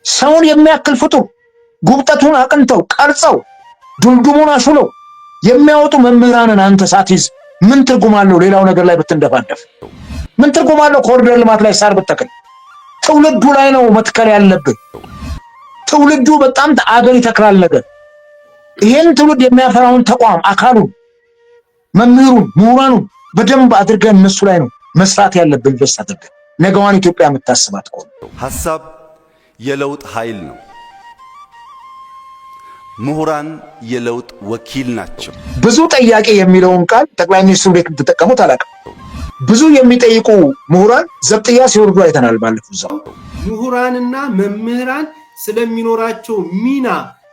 ሰውን የሚያክል ፍጡር ጉብጠቱን አቅንተው ቀርጸው ዱልዱሙን አሹለው የሚያወጡ መምህራንን አንተ ሳትይዝ ምን ትርጉም አለው? ሌላው ነገር ላይ ብትንደፋደፍ ምን ትርጉም አለው? ኮሪደር ልማት ላይ ሳር ብትተክል ትውልዱ ላይ ነው መትከል ያለብን። ትውልዱ በጣም አገር ይተክላል ነገር። ይሄን ትውልድ የሚያፈራውን ተቋም አካሉን፣ መምህሩን፣ ምሁራኑን በደንብ አድርገን እነሱ ላይ ነው መስራት ያለብን። በስ አድርገን ነገዋን ኢትዮጵያ የምታስባት ከሆነ ሐሳብ የለውጥ ኃይል ነው። ምሁራን የለውጥ ወኪል ናቸው። ብዙ ጠያቂ የሚለውን ቃል ጠቅላይ ሚኒስትሩ ተጠቀሙት አላውቅም። ብዙ የሚጠይቁ ምሁራን ዘብጥያ ሲወርዱ አይተናል። ባለፉት ዘመን ምሁራንና መምህራን ስለሚኖራቸው ሚና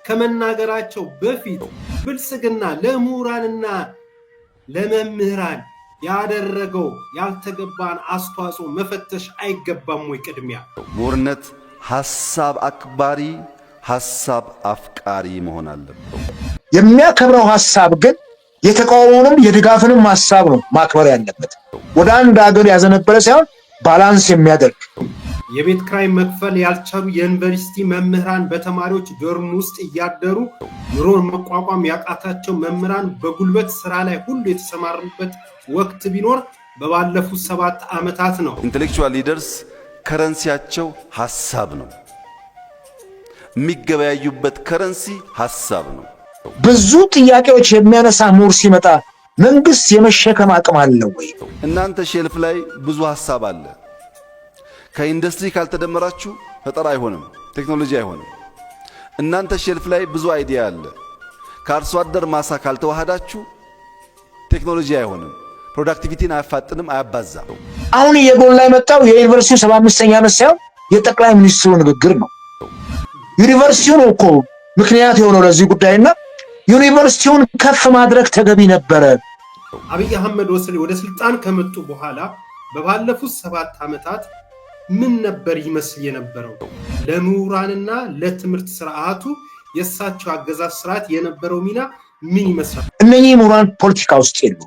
ከመናገራቸው በፊት ብልጽግና ለምሁራንና ለመምህራን ያደረገው ያልተገባን አስተዋጽኦ መፈተሽ አይገባም ወይ? ቅድሚያ ምሁርነት ሐሳብ አክባሪ ሐሳብ አፍቃሪ መሆን አለበት። የሚያከብረው ሐሳብ ግን የተቃውሞንም የድጋፍንም ሐሳብ ነው ማክበር ያለበት። ወደ አንድ ሀገር ያዘነበለ ሳይሆን ባላንስ የሚያደርግ የቤት ክራይ መክፈል ያልቻሉ የዩኒቨርሲቲ መምህራን በተማሪዎች ዶርም ውስጥ እያደሩ ኑሮን መቋቋም ያቃታቸው መምህራን በጉልበት ስራ ላይ ሁሉ የተሰማሩበት ወቅት ቢኖር በባለፉት 7 ዓመታት ነው። ኢንተሌክቹዋል ሊደርስ ከረንሲያቸው ሐሳብ ነው። የሚገበያዩበት ከረንሲ ሐሳብ ነው። ብዙ ጥያቄዎች የሚያነሳ ምሁር ሲመጣ መንግስት የመሸከም አቅም አለው ወይ? እናንተ ሼልፍ ላይ ብዙ ሐሳብ አለ። ከኢንዱስትሪ ካልተደመራችሁ ፈጠራ አይሆንም፣ ቴክኖሎጂ አይሆንም። እናንተ ሼልፍ ላይ ብዙ አይዲያ አለ። ከአርሶ አደር ማሳ ካልተዋሃዳችሁ ቴክኖሎጂ አይሆንም፣ ፕሮዳክቲቪቲን አያፋጥንም፣ አያባዛም። አሁን እየጎላ የመጣው የዩኒቨርሲቲው 75ኛ ዓመት ሳይሆን የጠቅላይ ሚኒስትሩ ንግግር ነው። ዩኒቨርሲቲው ነው እኮ ምክንያት የሆነው ለዚህ ጉዳይና ዩኒቨርሲቲውን ከፍ ማድረግ ተገቢ ነበረ። አብይ አህመድ ወደ ስልጣን ከመጡ በኋላ በባለፉት 7 ዓመታት ምን ነበር ይመስል የነበረው? ለምሁራንና ለትምህርት ስርዓቱ የሳቸው አገዛዝ ስርዓት የነበረው ሚና ምን ይመስላል? እነኚህ ምሁራን ፖለቲካ ውስጥ የሉ።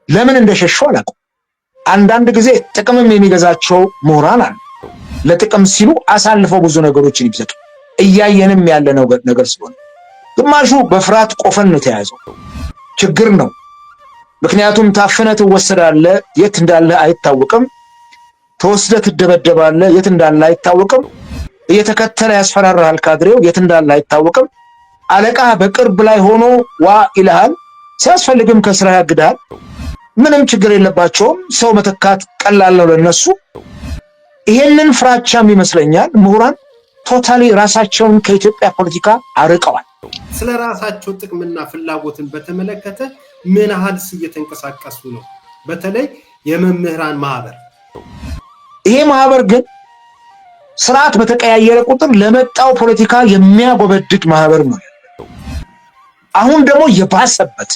ለምን እንደሸሹ አላውቅም። አንዳንድ ጊዜ ጥቅምም የሚገዛቸው ምሁራን አሉ። ለጥቅም ሲሉ አሳልፈው ብዙ ነገሮችን ይብዘጡ እያየንም ያለ ነገር ስለሆነ ግማሹ በፍርሃት ቆፈን ነው ተያዘው። ችግር ነው። ምክንያቱም ታፍነህ ትወሰዳለህ፣ የት እንዳለ አይታወቅም። ተወስደህ ትደበደባለህ፣ የት እንዳለ አይታወቅም። እየተከተለ ያስፈራራሃል ካድሬው፣ የት እንዳለ አይታወቅም። አለቃ በቅርብ ላይ ሆኖ ዋ ይልሃል፣ ሲያስፈልግም ከስራ ያግዳል። ምንም ችግር የለባቸውም። ሰው መተካት ቀላል ነው ለነሱ። ይሄንን ፍራቻም ይመስለኛል ምሁራን ቶታሊ ራሳቸውን ከኢትዮጵያ ፖለቲካ አርቀዋል። ስለ ራሳቸው ጥቅምና ፍላጎትን በተመለከተ ምን ያህልስ እየተንቀሳቀሱ ነው? በተለይ የመምህራን ማህበር። ይሄ ማህበር ግን ስርዓት በተቀያየረ ቁጥር ለመጣው ፖለቲካ የሚያጎበድድ ማህበር ነው። አሁን ደግሞ የባሰበት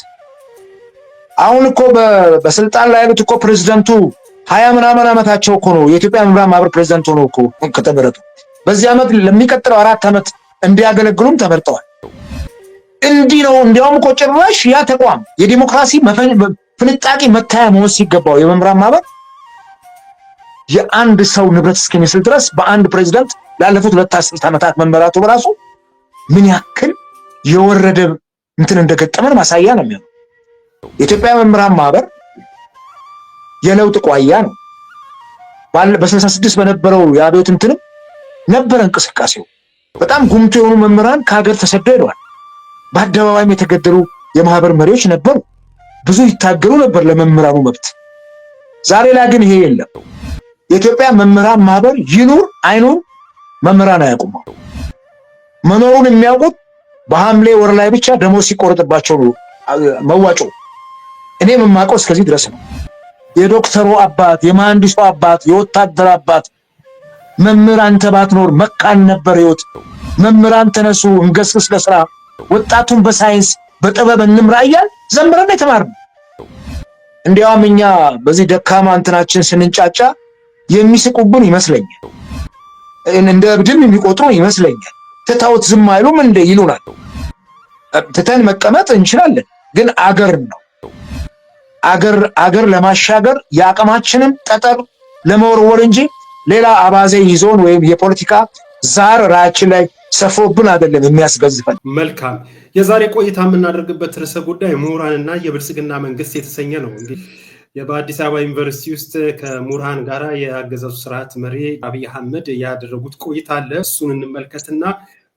አሁን እኮ በስልጣን ላይ ያሉት እኮ ፕሬዝዳንቱ 20 ምናምን ዓመታቸው እኮ ነው የኢትዮጵያ መምህራን ማህበር ፕሬዝዳንት ሆነው እኮ ከተመረጡ። በዚህ ዓመት ለሚቀጥለው 4 ዓመት እንዲያገለግሉም ተመርጠዋል። እንዲህ ነው። እንዲያውም እኮ ጭራሽ ያ ተቋም የዲሞክራሲ ፍንጣቂ መታያ መሆን ሲገባው የመምህራን ማህበር የአንድ ሰው ንብረት እስከሚመስል ድረስ በአንድ ፕሬዝዳንት ላለፉት 2 ዓመታት መመራቱ በራሱ ምን ያክል የወረደ እንትን እንደገጠመን ማሳያ ነው የሚሆነው። የኢትዮጵያ መምህራን ማህበር የለውጥ ቋያ ነው። በ66 በነበረው የአብዮት እንትንም ነበር እንቅስቃሴው። በጣም ጉምቱ የሆኑ መምህራን ከሀገር ተሰደው ሄደዋል። በአደባባይም የተገደሉ የማህበር መሪዎች ነበሩ። ብዙ ይታገሉ ነበር ለመምህራኑ መብት። ዛሬ ላይ ግን ይሄ የለም። የኢትዮጵያ መምህራን ማህበር ይኑር አይኑር መምህራን አያውቁም። መኖሩን የሚያውቁት በሐምሌ ወር ላይ ብቻ ደሞዝ ሲቆረጥባቸው ነው መዋጮ። እኔም የማውቀው እስከዚህ ድረስ ነው። የዶክተሩ አባት፣ የመሐንዲሱ አባት፣ የወታደር አባት መምህር አንተ ባትኖር መካን ነበር ህይወት። መምህራን ተነሱ እንገስግስ ለስራ፣ ወጣቱን በሳይንስ በጥበብ እንምራ እያል ዘምረን የተማርነው። እንዲያውም እኛ በዚህ ደካማ እንትናችን ስንንጫጫ የሚስቁብን ይመስለኛል። እንደ እብድም የሚቆጥሩ ይመስለኛል። ትተውት ዝም አይሉም እንደ ይሉናል። ትተን መቀመጥ እንችላለን፣ ግን አገር ነው። አገር ለማሻገር የአቅማችንን ጠጠር ለመወርወር እንጂ ሌላ አባዜ ይዞን ወይም የፖለቲካ ዛር ራችን ላይ ሰፎብን አይደለም የሚያስገዝፈን። መልካም የዛሬ ቆይታ የምናደርግበት ርዕሰ ጉዳይ ምሁራንና የብልጽግና መንግስት የተሰኘ ነው። እንግዲህ በአዲስ አበባ ዩኒቨርሲቲ ውስጥ ከምሁራን ጋራ የአገዛዙ ስርዓት መሪ አብይ አህመድ ያደረጉት ቆይታ አለ። እሱን እንመልከትና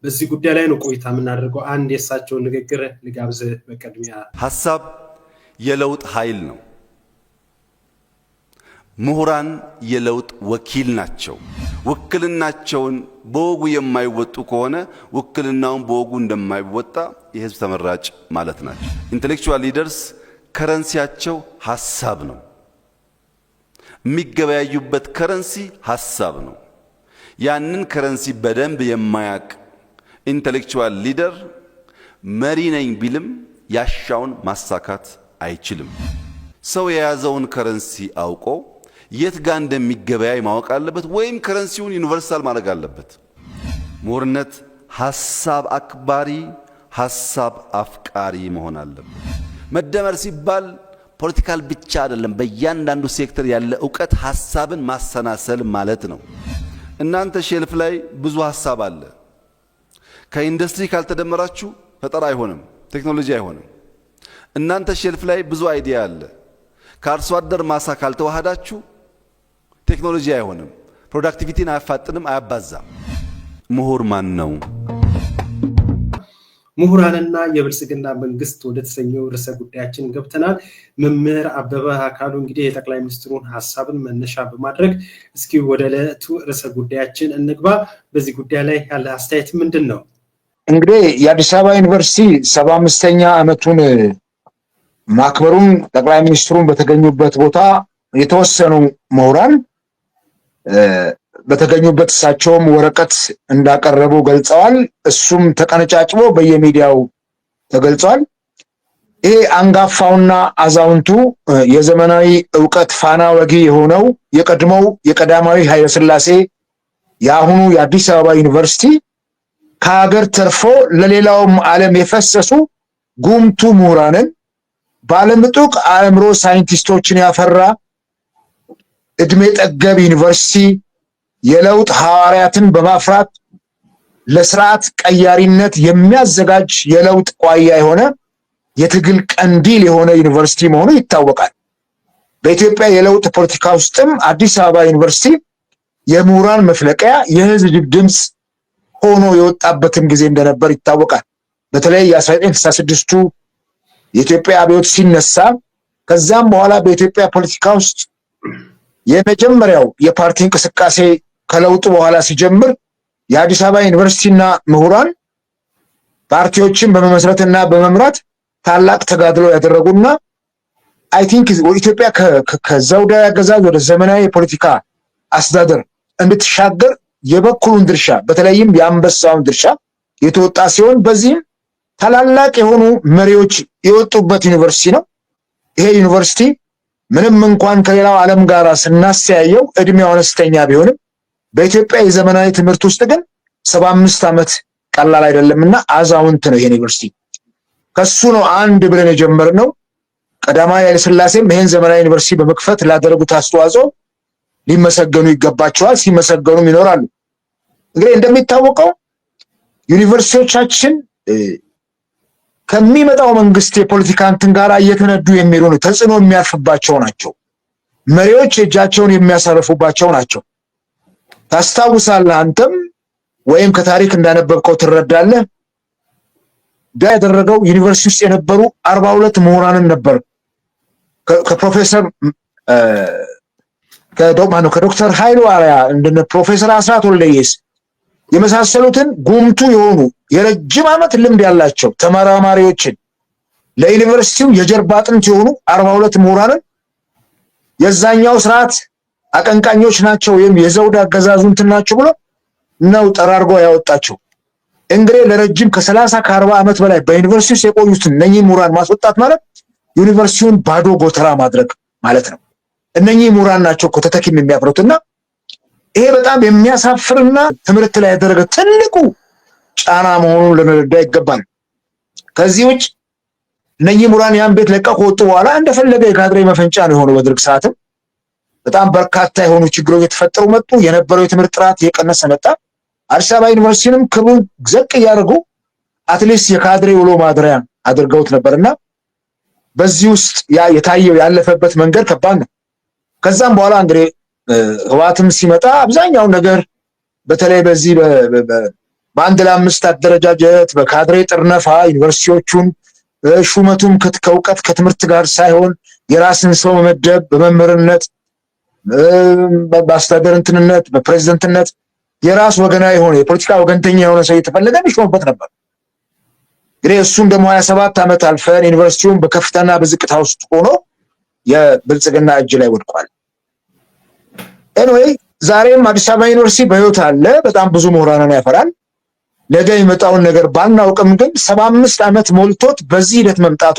በዚህ ጉዳይ ላይ ነው ቆይታ የምናደርገው። አንድ የእሳቸውን ንግግር ልጋብዝ። በቅድሚያ ሐሳብ የለውጥ ኃይል ነው። ምሁራን የለውጥ ወኪል ናቸው። ውክልናቸውን በወጉ የማይወጡ ከሆነ ውክልናውን በወጉ እንደማይወጣ የህዝብ ተመራጭ ማለት ናቸው። ኢንተሌክቹዋል ሊደርስ ከረንሲያቸው ሐሳብ ነው። የሚገበያዩበት ከረንሲ ሐሳብ ነው። ያንን ከረንሲ በደንብ የማያቅ ኢንተሌክቹዋል ሊደር መሪ ነኝ ቢልም ያሻውን ማሳካት አይችልም። ሰው የያዘውን ከረንሲ አውቆ የት ጋር እንደሚገበያይ ማወቅ አለበት፣ ወይም ከረንሲውን ዩኒቨርሳል ማድረግ አለበት። ምሁርነት ሐሳብ አክባሪ፣ ሐሳብ አፍቃሪ መሆን አለበት። መደመር ሲባል ፖለቲካል ብቻ አይደለም። በእያንዳንዱ ሴክተር ያለ ዕውቀት ሐሳብን ማሰናሰል ማለት ነው። እናንተ ሼልፍ ላይ ብዙ ሐሳብ አለ። ከኢንዱስትሪ ካልተደመራችሁ ፈጠራ አይሆንም፣ ቴክኖሎጂ አይሆንም። እናንተ ሼልፍ ላይ ብዙ አይዲያ አለ። ከአርሶ አደር ማሳ ካልተዋሃዳችሁ ቴክኖሎጂ አይሆንም፣ ፕሮዳክቲቪቲን አያፋጥንም፣ አያባዛም። ምሁር ማን ነው? ምሁራንና የብልጽግና መንግስት ወደ ተሰኘው ርዕሰ ጉዳያችን ገብተናል። መምህር አበበ አካሉ እንግዲህ የጠቅላይ ሚኒስትሩን ሀሳብን መነሻ በማድረግ እስኪ ወደ ዕለቱ ርዕሰ ጉዳያችን እንግባ። በዚህ ጉዳይ ላይ ያለ አስተያየት ምንድን ነው? እንግዲህ የአዲስ አበባ ዩኒቨርሲቲ 75ኛ ዓመቱን ማክበሩን ጠቅላይ ሚኒስትሩን በተገኙበት ቦታ የተወሰኑ ምሁራን በተገኙበት እሳቸውም ወረቀት እንዳቀረቡ ገልጸዋል። እሱም ተቀነጫጭቦ በየሚዲያው ተገልጿል። ይሄ አንጋፋውና አዛውንቱ የዘመናዊ ዕውቀት ፋና ወጊ የሆነው የቀድሞው የቀዳማዊ ኃይለ ሥላሴ የአሁኑ የአዲስ አበባ ዩኒቨርሲቲ ከሀገር ተርፎ ለሌላውም ዓለም የፈሰሱ ጉምቱ ምሁራንን ባለምጡቅ አእምሮ ሳይንቲስቶችን ያፈራ እድሜ ጠገብ ዩኒቨርሲቲ የለውጥ ሐዋርያትን በማፍራት ለስርዓት ቀያሪነት የሚያዘጋጅ የለውጥ ቋያ የሆነ የትግል ቀንዲል የሆነ ዩኒቨርሲቲ መሆኑ ይታወቃል። በኢትዮጵያ የለውጥ ፖለቲካ ውስጥም አዲስ አበባ ዩኒቨርሲቲ የምሁራን መፍለቂያ፣ የህዝብ ድምፅ ሆኖ የወጣበትም ጊዜ እንደነበር ይታወቃል። በተለይ የ1966ቱ የኢትዮጵያ አብዮት ሲነሳ ከዛም በኋላ በኢትዮጵያ ፖለቲካ ውስጥ የመጀመሪያው የፓርቲ እንቅስቃሴ ከለውጡ በኋላ ሲጀምር የአዲስ አበባ ዩኒቨርሲቲና ምሁራን ፓርቲዎችን በመመስረትና በመምራት ታላቅ ተጋድሎ ያደረጉና አይ ቲንክ ኢትዮጵያ ከዘውዳዊ አገዛዝ ወደ ዘመናዊ የፖለቲካ አስተዳደር እንድትሻገር የበኩሉን ድርሻ በተለይም የአንበሳውን ድርሻ የተወጣ ሲሆን በዚህም ታላላቅ የሆኑ መሪዎች የወጡበት ዩኒቨርሲቲ ነው። ይሄ ዩኒቨርሲቲ ምንም እንኳን ከሌላው ዓለም ጋር ስናስተያየው እድሜው አነስተኛ ቢሆንም በኢትዮጵያ የዘመናዊ ትምህርት ውስጥ ግን 75 ዓመት ቀላል አይደለምና አዛውንት ነው። ይሄ ዩኒቨርሲቲ ከሱ ነው አንድ ብለን የጀመርነው። ቀዳማዊ ኃይለ ሥላሴም ይሄን ዘመናዊ ዩኒቨርሲቲ በመክፈት ላደረጉት አስተዋጽኦ ሊመሰገኑ ይገባቸዋል፣ ሲመሰገኑም ይኖራሉ። እንግዲህ እንደሚታወቀው ዩኒቨርሲቲዎቻችን ከሚመጣው መንግስት የፖለቲካ እንትን ጋር እየተነዱ የሚሉ ነው፣ ተጽዕኖ የሚያርፍባቸው ናቸው። መሪዎች እጃቸውን የሚያሳርፉባቸው ናቸው። ታስታውሳለህ፣ አንተም ወይም ከታሪክ እንዳነበብከው ትረዳለህ። ያደረገው ዩኒቨርሲቲ ውስጥ የነበሩ 42 ምሁራንን ነበር ከፕሮፌሰር ከዶክተር ኃይሉ አርአያ እንደነ ፕሮፌሰር አስራት ወልደየስ የመሳሰሉትን ጉምቱ የሆኑ የረጅም ዓመት ልምድ ያላቸው ተመራማሪዎችን ለዩኒቨርሲቲው የጀርባ አጥንት የሆኑ 42 ምሁራንን የዛኛው ስርዓት አቀንቃኞች ናቸው ወይም የዘውድ አገዛዙ እንትን ናቸው ብሎ ነው ጠራርጎ ያወጣቸው። እንግዲህ ለረጅም ከ30 ከ40 ዓመት በላይ በዩኒቨርሲቲ ውስጥ የቆዩትን እነኚህ ምሁራን ማስወጣት ማለት ዩኒቨርሲቲውን ባዶ ጎተራ ማድረግ ማለት ነው። እነኚህ ምሁራን ናቸው እኮ ተተኪም የሚያፈሩትና ይሄ በጣም የሚያሳፍርና ትምህርት ላይ ያደረገ ትልቁ ጫና መሆኑን ልንረዳ ይገባል። ከዚህ ውጭ እነኚህ ምሁራን ያን ቤት ለቀው ከወጡ በኋላ እንደፈለገ የካድሬ መፈንጫ ነው የሆነው። በደርግ ሰዓትም በጣም በርካታ የሆኑ ችግሮች የተፈጠሩ መጡ። የነበረው የትምህርት ጥራት እየቀነሰ መጣ። አዲስ አበባ ዩኒቨርሲቲንም ክብሩን ዘቅ እያደረጉ አትሊስት የካድሬ ውሎ ማድሪያ አድርገውት ነበርና በዚህ ውስጥ የታየው ያለፈበት መንገድ ከባድ ነው። ከዛም በኋላ እንግዲህ ህወሓትም ሲመጣ አብዛኛው ነገር በተለይ በዚህ በአንድ ለአምስት አደረጃጀት በካድሬ ጥርነፋ ዩኒቨርሲቲዎቹን ሹመቱም ከእውቀት ከትምህርት ጋር ሳይሆን የራስን ሰው መመደብ በመምህርነት በአስተዳደር እንትንነት በፕሬዝደንትነት የራስ ወገናዊ የሆነ የፖለቲካ ወገንተኛ የሆነ ሰው እየተፈለገ የሚሾምበት ነበር። እንግዲህ እሱም ደግሞ 27 ዓመት አልፈን ዩኒቨርሲቲውን በከፍታና በዝቅታ ውስጥ ሆኖ የብልጽግና እጅ ላይ ወድቋል። ኤኒዌይ ዛሬም አዲስ አበባ ዩኒቨርሲቲ በህይወት አለ። በጣም ብዙ ምሁራንን ያፈራል። ነገ የሚመጣውን ነገር ባናውቅም ግን 75 ዓመት ሞልቶት በዚህ ሂደት መምጣቱ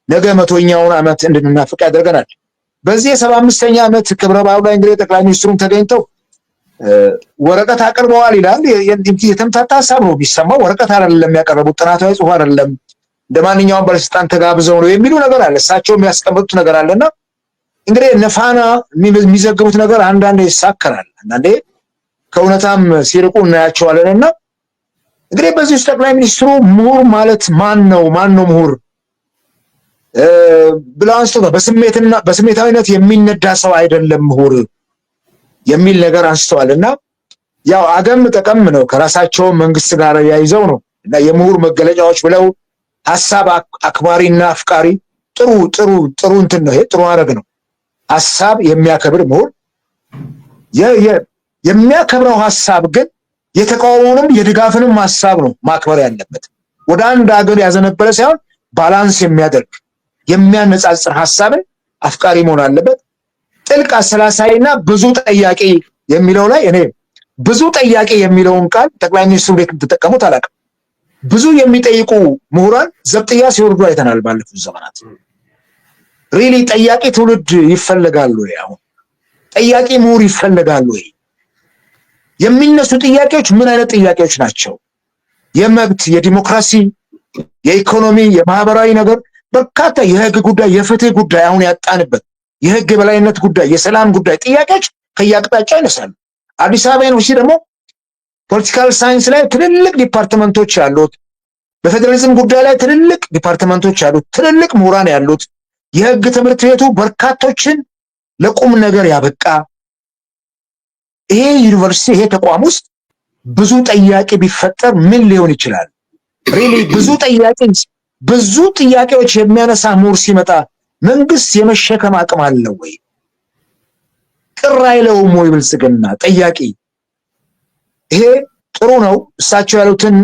ነገ 100ኛውን ዓመት እንድንናፍቅ ያደርገናል። በዚህ የ75ኛ ዓመት ክብረ በዓሉ ላይ እንግዲህ ጠቅላይ ሚኒስትሩም ተገኝተው ወረቀት አቅርበዋል ይላል። የተምታታ ሀሳብ ነው የሚሰማው። ወረቀት አይደለም ያቀረቡት፣ ጥናታዊ ጽሑፍ አይደለም፣ እንደ ማንኛውም ባለስልጣን ተጋብዘው ነው የሚሉ ነገር አለ። እሳቸው የሚያስቀምጡት ነገር አለና እንግዲህ ነፋና የሚዘግቡት ነገር አንዳንዴ ይሳከራል፣ አንዳንዴ ከእውነታም ሲርቁ እናያቸዋለንና እንግዲህ በዚህ ውስጥ ጠቅላይ ሚኒስትሩ ምሁር ማለት ማን ነው ምሁር ብለው አንስተው በስሜታዊነት የሚነዳ ሰው አይደለም ምሁር የሚል ነገር አንስተዋልና ያው አገም ጠቀም ነው ከራሳቸው መንግስት ጋር ያይዘው ነው እና የምሁር መገለጫዎች ብለው ሐሳብ አክባሪና አፍቃሪ ጥሩ እንትን ነው። ይሄ ጥሩ አረግ ነው። ሐሳብ የሚያከብር ምሁር የሚያከብረው ሐሳብ ግን የተቃውሞንም የድጋፍንም ሐሳብ ነው ማክበር ያለበት። ወደ አንድ ሀገር ያዘነበለ ሳይሆን ባላንስ የሚያደርግ የሚያነጻጽር ሐሳብን አፍቃሪ መሆን አለበት። ጥልቅ አሰላሳይና ብዙ ጠያቂ የሚለው ላይ እኔ ብዙ ጠያቂ የሚለውን ቃል ጠቅላይ ሚኒስትሩ እንዴት ተጠቀሙት አላውቅም። ብዙ የሚጠይቁ ምሁራን ዘብጥያ ሲወርዱ አይተናል ባለፉት ዘመናት። ሪሊ ጠያቂ ትውልድ ይፈልጋሉ ወይ? አሁን ጠያቂ ምሁር ይፈልጋሉ ወይ? የሚነሱ ጥያቄዎች ምን አይነት ጥያቄዎች ናቸው? የመብት፣ የዲሞክራሲ፣ የኢኮኖሚ፣ የማህበራዊ ነገር በርካታ የህግ ጉዳይ፣ የፍትህ ጉዳይ አሁን ያጣንበት የህግ የበላይነት ጉዳይ፣ የሰላም ጉዳይ ጥያቄዎች ከየአቅጣጫው ይነሳሉ። አዲስ አበባ ዩኒቨርሲቲ ደግሞ ፖለቲካል ሳይንስ ላይ ትልልቅ ዲፓርትመንቶች ያሉት፣ በፌዴራሊዝም ጉዳይ ላይ ትልልቅ ዲፓርትመንቶች ያሉት፣ ትልልቅ ምሁራን ያሉት፣ የህግ ትምህርት ቤቱ በርካቶችን ለቁም ነገር ያበቃ ይሄ ዩኒቨርሲቲ ይሄ ተቋም ውስጥ ብዙ ጠያቂ ቢፈጠር ምን ሊሆን ይችላል? ሪሊ ብዙ ጥያቄዎች የሚያነሳ ምሁር ሲመጣ መንግስት የመሸከም አቅም አለው ወይ? ቅር አይለውም ወይ? ብልጽግና ጠያቂ ይሄ ጥሩ ነው። እሳቸው ያሉትን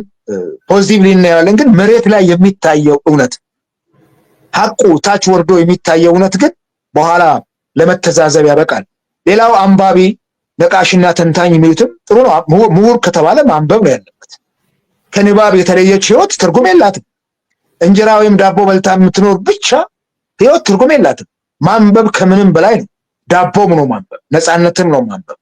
ፖዚቲቭሊ እናያለን። ግን መሬት ላይ የሚታየው እውነት ሐቁ ታች ወርዶ የሚታየው እውነት ግን በኋላ ለመተዛዘብ ያበቃል። ሌላው አንባቢ ነቃሽና ተንታኝ የሚሉትም ጥሩ ነው። ምሁር ከተባለ ማንበብ ነው ያለበት። ከንባብ የተለየች ህይወት ትርጉም የላትም። እንጀራ ወይም ዳቦ በልታ የምትኖር ብቻ ህይወት ትርጉም የላትም። ማንበብ ከምንም በላይ ነው። ዳቦም ነው ማንበብ፣ ነፃነትም ነው ማንበብ።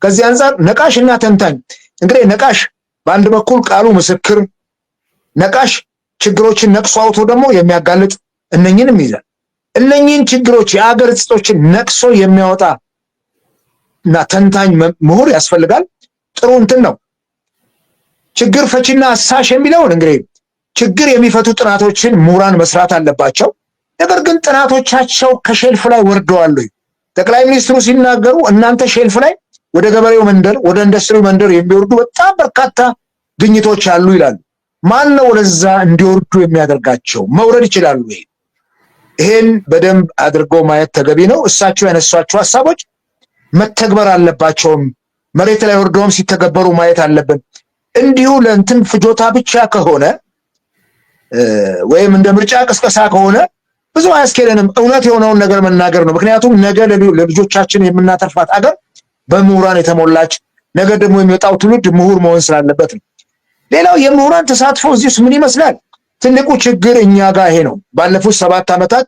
ከዚህ አንፃር ነቃሽና ተንታኝ እንግዲህ ነቃሽ በአንድ በኩል ቃሉ ምስክር፣ ነቃሽ ችግሮችን ነቅሶ አውቶ ደግሞ የሚያጋልጥ እነኝንም ይዛል። እነኝን ችግሮች የአገር እጽቶችን ነቅሶ የሚያወጣ እና ተንታኝ ምሁር ያስፈልጋል። ጥሩ እንትን ነው። ችግር ፈቺና አሳሽ የሚለውን እንግዲህ ችግር የሚፈቱ ጥናቶችን ምሁራን መስራት አለባቸው። ነገር ግን ጥናቶቻቸው ከሼልፍ ላይ ወርደዋል። ጠቅላይ ሚኒስትሩ ሲናገሩ እናንተ ሼልፍ ላይ ወደ ገበሬው መንደር ወደ ኢንዱስትሪው መንደር የሚወርዱ በጣም በርካታ ግኝቶች አሉ ይላሉ። ማን ነው ወደዛ እንዲወርዱ የሚያደርጋቸው? መውረድ ይችላሉ ወይ? ይሄን በደንብ አድርጎ ማየት ተገቢ ነው። እሳቸው ያነሷቸው ሐሳቦች መተግበር አለባቸውም። መሬት ላይ ወርደውም ሲተገበሩ ማየት አለብን። እንዲሁ ለእንትን ፍጆታ ብቻ ከሆነ ወይም እንደ ምርጫ ቅስቀሳ ከሆነ ብዙ አያስኬደንም። እውነት የሆነውን ነገር መናገር ነው። ምክንያቱም ነገ ለልጆቻችን የምናተርፋት አገር በምሁራን የተሞላች፣ ነገ ደግሞ የሚወጣው ትውልድ ምሁር መሆን ስላለበት ነው። ሌላው የምሁራን ተሳትፎ እዚህ ውስጥ ምን ይመስላል? ትልቁ ችግር እኛ ጋር ይሄ ነው። ባለፉት 7 ዓመታት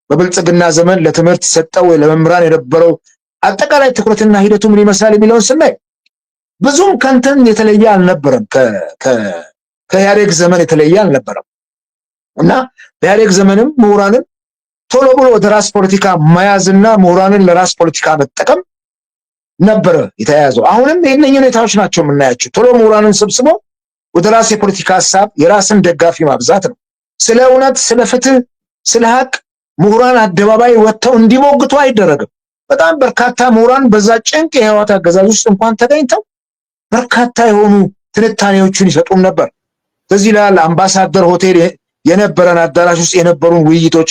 በብልጽግና ዘመን ለትምህርት ሰጠው ለመምህራን የነበረው አጠቃላይ ትኩረትና ሂደቱ ምን ይመስላል የሚለውን ስናይ ብዙም ከንተን የተለየ አልነበረም። ከኢህአዴግ ዘመን የተለየ አልነበረም እና በኢህአዴግ ዘመንም ምሁራንን ቶሎ ብሎ ወደ ራስ ፖለቲካ መያዝና ምሁራንን ለራስ ፖለቲካ መጠቀም ነበረ የተያያዘው። አሁንም የእነኚህ ሁኔታዎች ናቸው የምናያቸው። ቶሎ ምሁራንን ሰብስበው ወደ ራስ የፖለቲካ ሀሳብ የራስን ደጋፊ ማብዛት ነው። ስለ እውነት፣ ስለ ፍትህ፣ ስለ ሀቅ ምሁራን አደባባይ ወጥተው እንዲሞግቱ አይደረግም። በጣም በርካታ ምሁራን በዛ ጭንቅ የህወሓት አገዛዝ ውስጥ እንኳን ተገኝተው በርካታ የሆኑ ትንታኔዎችን ይሰጡም ነበር። ስለዚህ ይላል አምባሳደር ሆቴል የነበረን አዳራሽ ውስጥ የነበሩን ውይይቶች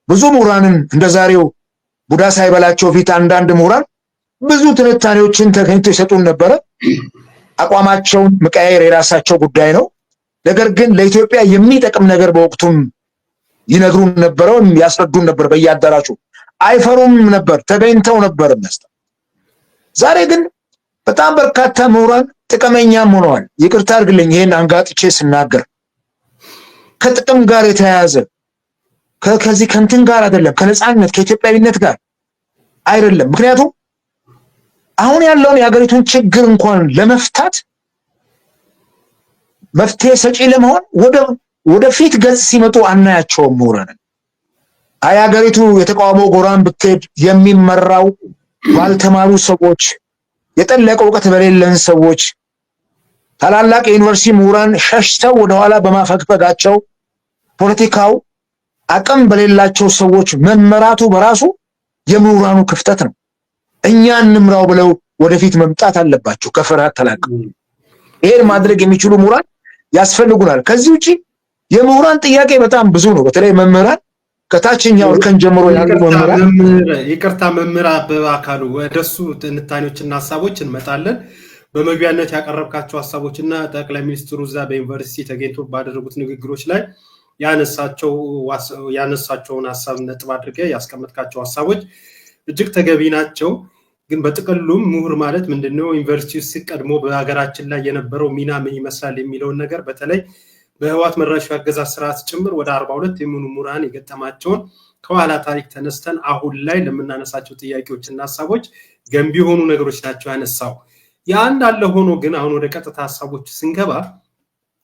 ብዙ ምሁራንን እንደዛሬው ቡዳ ሳይበላቸው ፊት አንዳንድ ምሁራን ብዙ ትንታኔዎችን ተገኝተው ይሰጡን ነበረ። አቋማቸውን መቀያየር የራሳቸው ጉዳይ ነው። ነገር ግን ለኢትዮጵያ የሚጠቅም ነገር በወቅቱም ይነግሩን ነበረው፣ ያስረዱን ነበር። በየአዳራሹ አይፈሩም ነበር፣ ተገኝተው ነበር መስጠት። ዛሬ ግን በጣም በርካታ ምሁራን ጥቅመኛም ሆነዋል። ይቅርታ አድርግልኝ ይሄን አንጋጥቼ ስናገር ከጥቅም ጋር የተያያዘ ከዚህ ከንትን ጋር አይደለም፣ ከነፃነት ከኢትዮጵያዊነት ጋር አይደለም። ምክንያቱም አሁን ያለውን የሀገሪቱን ችግር እንኳን ለመፍታት መፍትሄ ሰጪ ለመሆን ወደፊት ገጽ ሲመጡ አናያቸውም ምሁራንን። አይ ሀገሪቱ የተቃውሞ ጎራን ብትሄድ የሚመራው ባልተማሩ ሰዎች፣ የጠለቀ እውቀት በሌለን ሰዎች፣ ታላላቅ የዩኒቨርሲቲ ምሁራን ሸሽተው ወደኋላ በማፈግፈጋቸው ፖለቲካው አቅም በሌላቸው ሰዎች መመራቱ በራሱ የምሁራኑ ክፍተት ነው። እኛ እንምራው ብለው ወደፊት መምጣት አለባቸው ከፍርሃት ተላቀው። ይሄን ማድረግ የሚችሉ ምሁራን ያስፈልጉናል። ከዚህ ውጪ የምሁራን ጥያቄ በጣም ብዙ ነው። በተለይ መምህራን ከታችኛው እርከን ጀምሮ ያሉ መምህራን ይቅርታ መምህር አበበ አካሉ ወደሱ ትንታኔዎችና ሀሳቦች እንመጣለን። በመግቢያነት ያቀረብካቸው ሀሳቦችና ጠቅላይ ሚኒስትሩ እዛ በዩኒቨርሲቲ ተገኝቶ ባደረጉት ንግግሮች ላይ ያነሳቸውን ሀሳብ ነጥብ አድርገህ ያስቀመጥካቸው ሀሳቦች እጅግ ተገቢ ናቸው። ግን በጥቅሉም ምሁር ማለት ምንድነው፣ ዩኒቨርሲቲ ውስጥ ቀድሞ በሀገራችን ላይ የነበረው ሚና ምን ይመስላል የሚለውን ነገር በተለይ በህወሓት መራሹ አገዛዝ ስርዓት ጭምር ወደ 42 የሚሆኑ ምሁራን የገጠማቸውን ከኋላ ታሪክ ተነስተን አሁን ላይ ለምናነሳቸው ጥያቄዎችና ሀሳቦች ገንቢ የሆኑ ነገሮች ናቸው ያነሳው። ያን አለ ሆኖ ግን አሁን ወደ ቀጥታ ሀሳቦች ስንገባ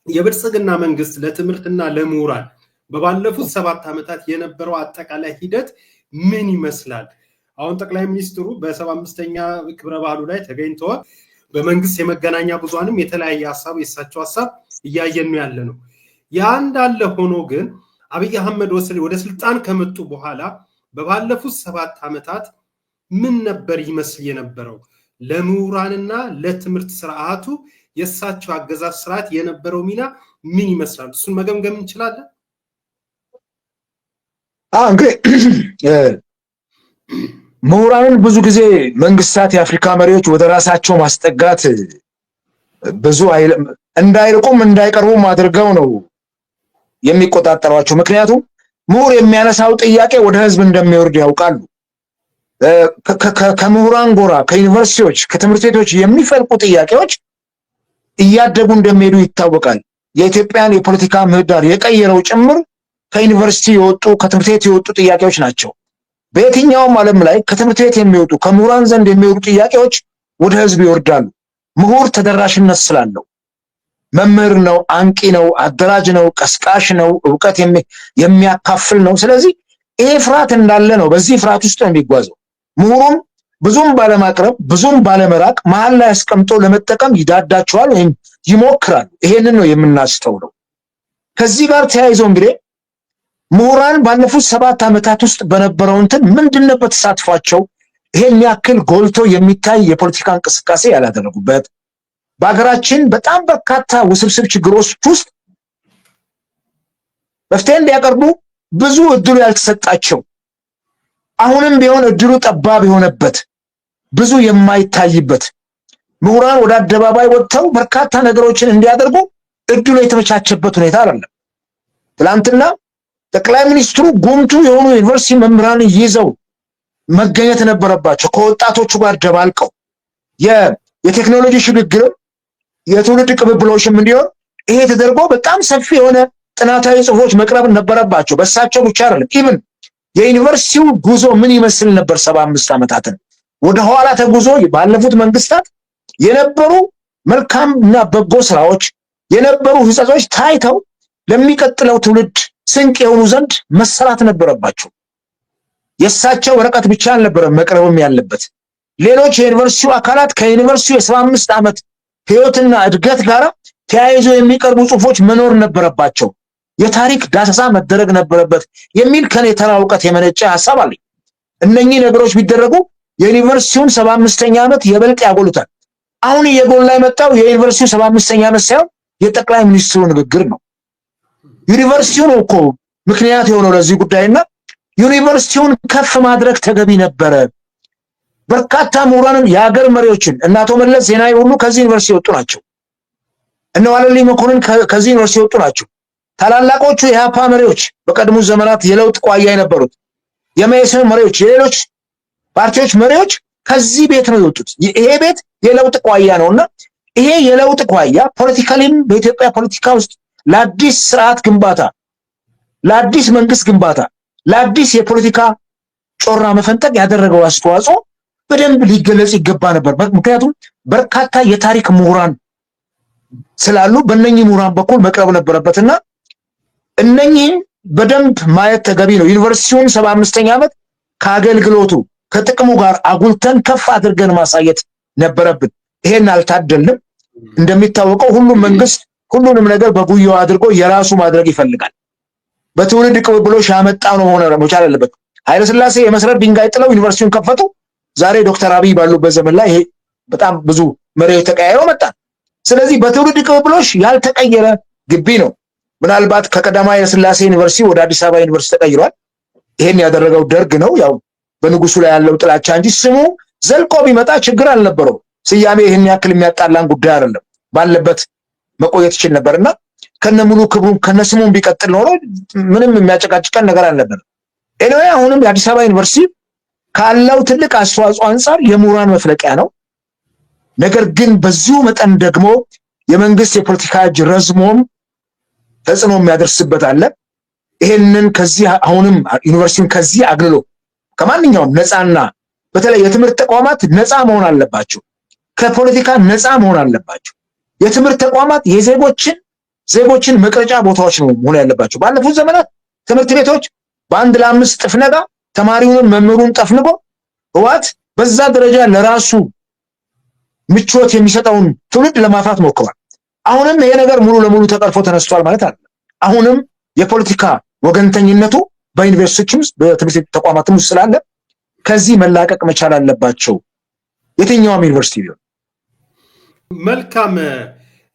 የብልጽግና መንግስት ለትምህርትና ለምሁራን በባለፉት 7 ዓመታት የነበረው አጠቃላይ ሂደት ምን ይመስላል? አሁን ጠቅላይ ሚኒስትሩ በ75ኛ ክብረ በዓሉ ላይ ተገኝተው በመንግስት የመገናኛ ብዙሃንም የተለያየ ሀሳብ የሳቸው ሀሳብ እያየን ያለ ነው። ያ እንዳለ ሆኖ ግን አብይ አህመድ ወደ ስልጣን ከመጡ በኋላ በባለፉት 7 ዓመታት ምን ነበር ይመስል የነበረው? ለምሁራንና ለትምህርት ስርዓቱ የሳቸው አገዛዝ ስርዓት የነበረው ሚና ምን ይመስላል? እሱን መገምገም እንችላለን። እንግዲህ ምሁራንን ብዙ ጊዜ መንግስታት፣ የአፍሪካ መሪዎች ወደ ራሳቸው ማስጠጋት ብዙ እንዳይርቁም እንዳይቀርቡም አድርገው ነው የሚቆጣጠሯቸው። ምክንያቱም ምሁር የሚያነሳው ጥያቄ ወደ ህዝብ እንደሚወርድ ያውቃሉ። ከምሁራን ጎራ ከዩኒቨርሲቲዎች ከትምህርት ቤቶች የሚፈልቁ ጥያቄዎች እያደጉ እንደሚሄዱ ይታወቃል። የኢትዮጵያን የፖለቲካ ምህዳር የቀየረው ጭምር ከዩኒቨርሲቲ የወጡ ከትምህርት ቤት የወጡ ጥያቄዎች ናቸው። በየትኛውም ዓለም ላይ ከትምህርት ቤት የሚወጡ ከምሁራን ዘንድ የሚወጡ ጥያቄዎች ወደ ህዝብ ይወርዳሉ። ምሁር ተደራሽነት ስላለው መምህር ነው፣ አንቂ ነው፣ አደራጅ ነው፣ ቀስቃሽ ነው፣ እውቀት የሚያካፍል ነው። ስለዚህ ይሄ ፍርሃት እንዳለ ነው። በዚህ ፍርሃት ውስጥ ነው የሚጓዘው። ምሁሩም ብዙም ባለማቅረብ ብዙም ባለመራቅ መሀል ላይ አስቀምጦ ለመጠቀም ይዳዳቸዋል ወይም ይሞክራሉ። ይሄንን ነው የምናስተውለው። ከዚህ ጋር ተያይዞ እንግዲህ ምሁራን ባለፉት 7 ዓመታት ውስጥ በነበረው እንትን ምንድነው ተሳትፏቸው ይሄን ያክል ጎልቶ የሚታይ የፖለቲካ እንቅስቃሴ ያላደረጉበት፣ በሀገራችን በጣም በርካታ ውስብስብ ችግሮች ውስጥ መፍትሄ እንዲያቀርቡ ብዙ እድሉ ያልተሰጣቸው፣ አሁንም ቢሆን እድሉ ጠባብ የሆነበት፣ ብዙ የማይታይበት፣ ምሁራን ወደ አደባባይ ወጥተው በርካታ ነገሮችን እንዲያደርጉ እድሉ የተመቻቸበት ሁኔታ አይደለም። ትላንትና ጠቅላይ ሚኒስትሩ ጉምቱ የሆኑ ዩኒቨርሲቲ መምህራን ይዘው መገኘት ነበረባቸው። ከወጣቶቹ ጋር ደባልቀው የቴክኖሎጂ ሽግግር የትውልድ ቅብብሎሽም እንዲሆን ይሄ ተደርጎ በጣም ሰፊ የሆነ ጥናታዊ ጽሁፎች መቅረብ ነበረባቸው። በሳቸው ብቻ አይደለም። ኢቭን የዩኒቨርሲቲው ጉዞ ምን ይመስል ነበር? 75 ዓመታትን ወደ ኋላ ተጉዞ ባለፉት መንግስታት የነበሩ መልካምና በጎ ስራዎች የነበሩ ህጸጾች ታይተው ለሚቀጥለው ትውልድ ስንቅ የሆኑ ዘንድ መሰራት ነበረባቸው። የሳቸው ወረቀት ብቻ አልነበረም መቅረብም ያለበት። ሌሎች የዩኒቨርሲቲው አካላት ከዩኒቨርሲቲው የ75 ዓመት ህይወትና እድገት ጋር ተያይዞ የሚቀርቡ ጽሁፎች መኖር ነበረባቸው። የታሪክ ዳሰሳ መደረግ ነበረበት የሚል ከኔ ተራ እውቀት የመነጨ ሐሳብ አለኝ። እነኚህ ነገሮች ቢደረጉ የዩኒቨርሲቲውን 75ኛ ዓመት የበልጥ ያጎሉታል። አሁን እየጎላ የመጣው የዩኒቨርሲቲው 75ኛ ዓመት ሳይሆን የጠቅላይ ሚኒስትሩ ንግግር ነው። ዩኒቨርሲቲው ነው እኮ ምክንያት የሆነው ለዚህ ጉዳይና ዩኒቨርሲቲውን ከፍ ማድረግ ተገቢ ነበረ። በርካታ ምሁራንን የሀገር መሪዎችን እነ አቶ መለስ ዜናዊ ሁሉ ከዚህ ዩኒቨርሲቲ የወጡ ናቸው። እነ ዋለልኝ መኮንን ከዚህ ዩኒቨርሲቲ የወጡ ናቸው። ታላላቆቹ የኢህአፓ መሪዎች በቀድሞ ዘመናት የለውጥ ቋያ የነበሩት የመኢሶን መሪዎች፣ የሌሎች ፓርቲዎች መሪዎች ከዚህ ቤት ነው የወጡት። ይሄ ቤት የለውጥ ቋያ ነውና ይሄ የለውጥ ቋያ ፖለቲካሊም በኢትዮጵያ ፖለቲካ ውስጥ ለአዲስ ስርዓት ግንባታ፣ ለአዲስ መንግስት ግንባታ፣ ለአዲስ የፖለቲካ ጮራ መፈንጠቅ ያደረገው አስተዋጽኦ በደንብ ሊገለጽ ይገባ ነበር። ምክንያቱም በርካታ የታሪክ ምሁራን ስላሉ በእነኚህ ምሁራን በኩል መቅረብ ነበረበትና እነኚህን በደንብ ማየት ተገቢ ነው። ዩኒቨርሲቲውን 75ኛ ዓመት ከአገልግሎቱ ከጥቅሙ ጋር አጉልተን ከፍ አድርገን ማሳየት ነበረብን። ይሄን አልታደልንም። እንደሚታወቀው ሁሉም መንግስት ሁሉንም ነገር በጉያው አድርጎ የራሱ ማድረግ ይፈልጋል። በትውልድ ቅብብሎሽ ያመጣው ነው ሆነ መቻል አለበት። ኃይለ ሥላሴ የመሰረት ድንጋይ ጥለው ዩኒቨርሲቲውን ከፈቱ። ዛሬ ዶክተር አብይ ባሉበት ዘመን ላይ ይሄ በጣም ብዙ መሪዎች ተቀያይረው መጣ። ስለዚህ በትውልድ ቅብብሎሽ ያልተቀየረ ግቢ ነው። ምናልባት ከቀዳማዊ ኃይለ ሥላሴ ዩኒቨርሲቲ ወደ አዲስ አበባ ዩኒቨርሲቲ ተቀይሯል። ይሄን ያደረገው ደርግ ነው። ያው በንጉሱ ላይ ያለው ጥላቻ እንጂ ስሙ ዘልቆ ቢመጣ ችግር አልነበረው። ስያሜ ይሄን ያክል የሚያጣላን ጉዳይ አይደለም። ባለበት መቆየት ይችል ነበርና ከነሙሉ ክብሩ ከነስሙም ቢቀጥል ኖሮ ምንም የሚያጨቃጭቀን ነገር አልነበረም። ኤኒዌይ አሁንም የአዲስ አበባ ዩኒቨርሲቲ ካለው ትልቅ አስተዋጽኦ አንፃር የምሁራን መፍለቂያ ነው። ነገር ግን በዚሁ መጠን ደግሞ የመንግስት የፖለቲካ እጅ ረዝሞም ተጽዕኖ የሚያደርስበት አለ። ይሄንን ከዚህ አሁንም ዩኒቨርሲቲውን ከዚህ አግልሎ ከማንኛውም ነፃና በተለይ የትምህርት ተቋማት ነፃ መሆን አለባቸው። ከፖለቲካ ነፃ መሆን አለባቸው። የትምህርት ተቋማት ዜጎችን መቅረጫ ቦታዎች ነው መሆን ያለባቸው። ባለፉት ዘመናት ትምህርት ቤቶች በአንድ ለአምስት ጥፍነጋ ተማሪውን መምህሩን ጠፍንጎ ህወሓት በዛ ደረጃ ለራሱ ምቾት የሚሰጠውን ትውልድ ለማፍራት ሞክሯል። አሁንም ይሄ ነገር ሙሉ ለሙሉ ተቀርፎ ተነስቷል ማለት አይደለም። አሁንም የፖለቲካ ወገንተኝነቱ በዩኒቨርሲቲዎችም በትምህርት ተቋማትም ውስጥ ስላለ ከዚህ መላቀቅ መቻል አለባቸው የትኛውም ዩኒቨርሲቲ ቢሆን። መልካም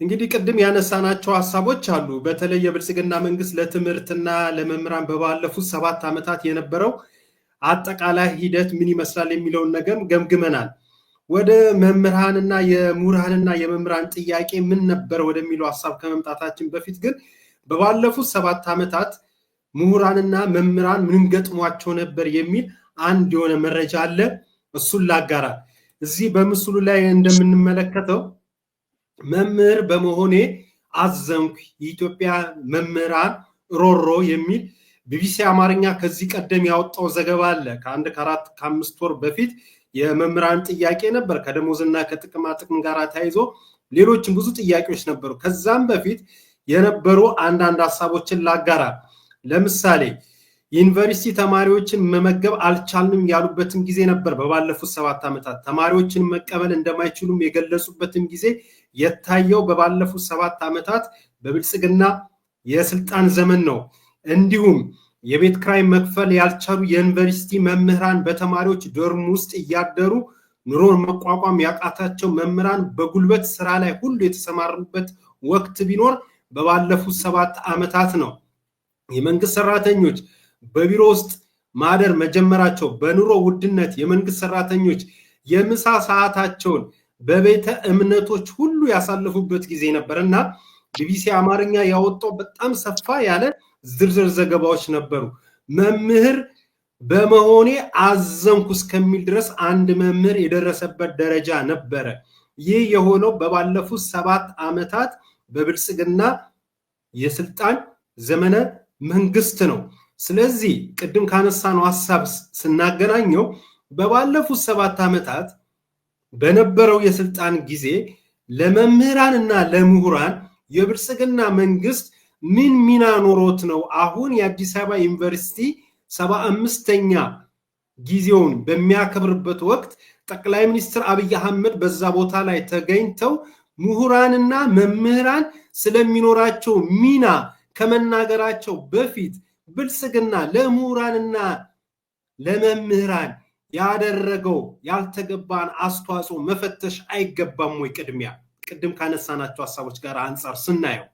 እንግዲህ ቅድም ያነሳናቸው ሐሳቦች አሉ። በተለይ የብልጽግና መንግስት ለትምህርትና ለመምህራን በባለፉት 7 ዓመታት የነበረው አጠቃላይ ሂደት ምን ይመስላል የሚለውን ነገር ገምግመናል። ወደ መምህራንና የመምህራን ጥያቄ ምን ነበር ወደሚለው ሐሳብ ከመምጣታችን በፊት ግን በባለፉት 7 ዓመታት ምሁራንና መምህራን ምን ገጥሟቸው ነበር የሚል አንድ የሆነ መረጃ አለ። እሱን ላጋራ። እዚህ በምስሉ ላይ እንደምንመለከተው መምህር በመሆኔ አዘንኩ የኢትዮጵያ መምህራን ሮሮ የሚል ቢቢሲ አማርኛ ከዚህ ቀደም ያወጣው ዘገባ አለ። ከ4-5 ወር በፊት የመምህራን ጥያቄ ነበር። ከደሞዝና ከጥቅማ ጥቅም ጋር ተያይዞ ሌሎችም ብዙ ጥያቄዎች ነበሩ። ከዛም በፊት የነበሩ አንዳንድ ሐሳቦችን ላጋራ። ለምሳሌ ዩኒቨርሲቲ ተማሪዎችን መመገብ አልቻልንም ያሉበትም ጊዜ ነበር። በባለፉት 7 ዓመታት ተማሪዎችን መቀበል እንደማይችሉም የገለጹበትም ጊዜ የታየው በባለፉት 7 ዓመታት በብልጽግና የስልጣን ዘመን ነው። እንዲሁም የቤት ክራይ መክፈል ያልቻሉ የዩኒቨርሲቲ መምህራን በተማሪዎች ዶርም ውስጥ እያደሩ ኑሮን መቋቋም ያቃታቸው መምህራን በጉልበት ስራ ላይ ሁሉ የተሰማሩበት ወቅት ቢኖር በባለፉት 7 ዓመታት ነው። የመንግስት ሰራተኞች በቢሮ ውስጥ ማደር መጀመራቸው፣ በኑሮ ውድነት የመንግስት ሰራተኞች የምሳ ሰዓታቸውን በቤተ እምነቶች ሁሉ ያሳለፉበት ጊዜ ነበርና ቢቢሲ አማርኛ ያወጣው በጣም ሰፋ ያለ ዝርዝር ዘገባዎች ነበሩ። መምህር በመሆኔ አዘንኩ እስከሚል ድረስ አንድ መምህር የደረሰበት ደረጃ ነበረ። ይህ የሆነው በባለፉት 7 ዓመታት በብልጽግና የስልጣን ዘመነ መንግስት ነው። ስለዚህ ቅድም ካነሳነው ሐሳብ ስናገናኘው በባለፉት 7 ዓመታት በነበረው የስልጣን ጊዜ ለመምህራንና ለምሁራን የብልጽግና መንግስት ምን ሚና ኖሮት ነው አሁን የአዲስ አበባ ዩኒቨርሲቲ 75ኛ ጊዜውን በሚያከብርበት ወቅት ጠቅላይ ሚኒስትር አብይ አህመድ በዛ ቦታ ላይ ተገኝተው ምሁራንና መምህራን ስለሚኖራቸው ሚና ከመናገራቸው በፊት ብልጽግና ለምሁራንና ለመምህራን ያደረገው ያልተገባን አስተዋጽኦ መፈተሽ አይገባም ወይ? ቅድም ካነሳናቸው ሐሳቦች ጋር አንፃር ስናየው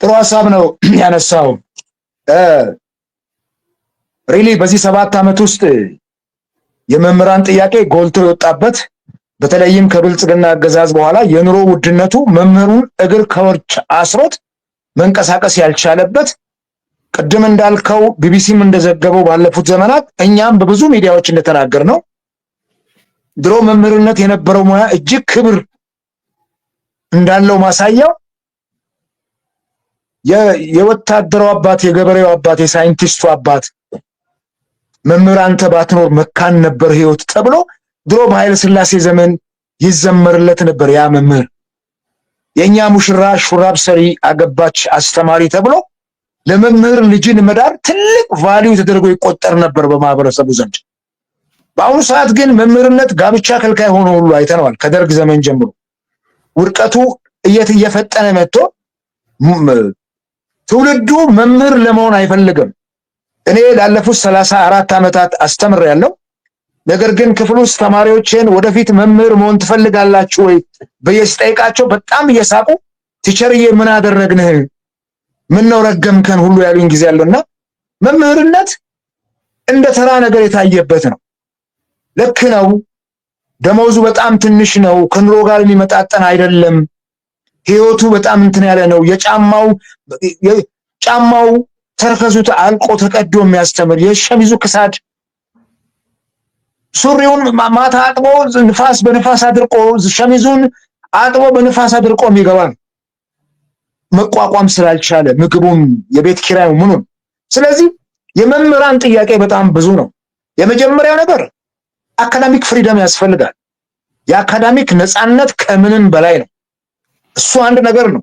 ጥሩ ሐሳብ ነው ያነሳው። ሪሊ በዚህ 7 ዓመት ውስጥ የመምህራን ጥያቄ ጎልቶ የወጣበት በተለይም ከብልጽግና አገዛዝ በኋላ የኑሮ ውድነቱ መምህሩን እግር ከወርች አስሮት መንቀሳቀስ ያልቻለበት ቅድም እንዳልከው ቢቢሲም እንደዘገበው ባለፉት ዘመናት እኛም በብዙ ሚዲያዎች እንደተናገርነው ድሮ መምህርነት የነበረው ሙያ እጅግ ክብር እንዳለው ማሳያው የወታደሩ አባት፣ የገበሬው አባት፣ የሳይንቲስቱ አባት መምህር አንተ ባትኖር መካን ነበር ህይወት ተብሎ ድሮ በኃይለ ሥላሴ ዘመን ይዘመርለት ነበር። ያ መምህር የኛ ሙሽራ ሹራብ ሰሪ አገባች አስተማሪ ተብሎ ለመምህር ልጅን መዳር ትልቅ ቫልዩ ተደርጎ ይቆጠር ነበር በማህበረሰቡ ዘንድ። በአሁኑ ሰዓት ግን መምህርነት ጋብቻ ከልካይ ሆኖ ሁሉ አይተነዋል። ከደርግ ዘመን ጀምሮ ውድቀቱ እየፈጠነ መጥቶ ትውልዱ መምህር ለመሆን አይፈልግም። እኔ ላለፉት 34 ዓመታት አስተምሬያለሁ። ነገር ግን ክፍል ውስጥ ተማሪዎችን ወደፊት መምህር መሆን ትፈልጋላችሁ ወይ በየስጠይቃቸው በጣም እየሳቁ ቲቸርዬ ምን አደረግንህ ምን ነው ረገምከን ሁሉ ያሉኝ ጊዜ አለና መምህርነት እንደ ተራ ነገር የታየበት ነው። ልክ ነው። ደሞዙ በጣም ትንሽ ነው። ከኑሮ ጋር የሚመጣጠን አይደለም። ህይወቱ በጣም እንትን ያለ ነው። ጫማው ተርከዙት አልቆ ተቀዶ የሚያስተምር የሸሚዙ ክሳድ ሱሪውን ማታ አጥቦ በንፋስ አድርቆ ሸሚዙን አጥቦ በንፋስ አድርቆ የሚገባ መቋቋም ስላልቻለ ምግቡን የቤት ኪራዩ ምኑን። ስለዚህ የመምህራን ጥያቄ በጣም ብዙ ነው። የመጀመሪያው ነገር አካዳሚክ ፍሪደም ያስፈልጋል። የአካዳሚክ ነፃነት ከምንም በላይ ነው። እሱ አንድ ነገር ነው።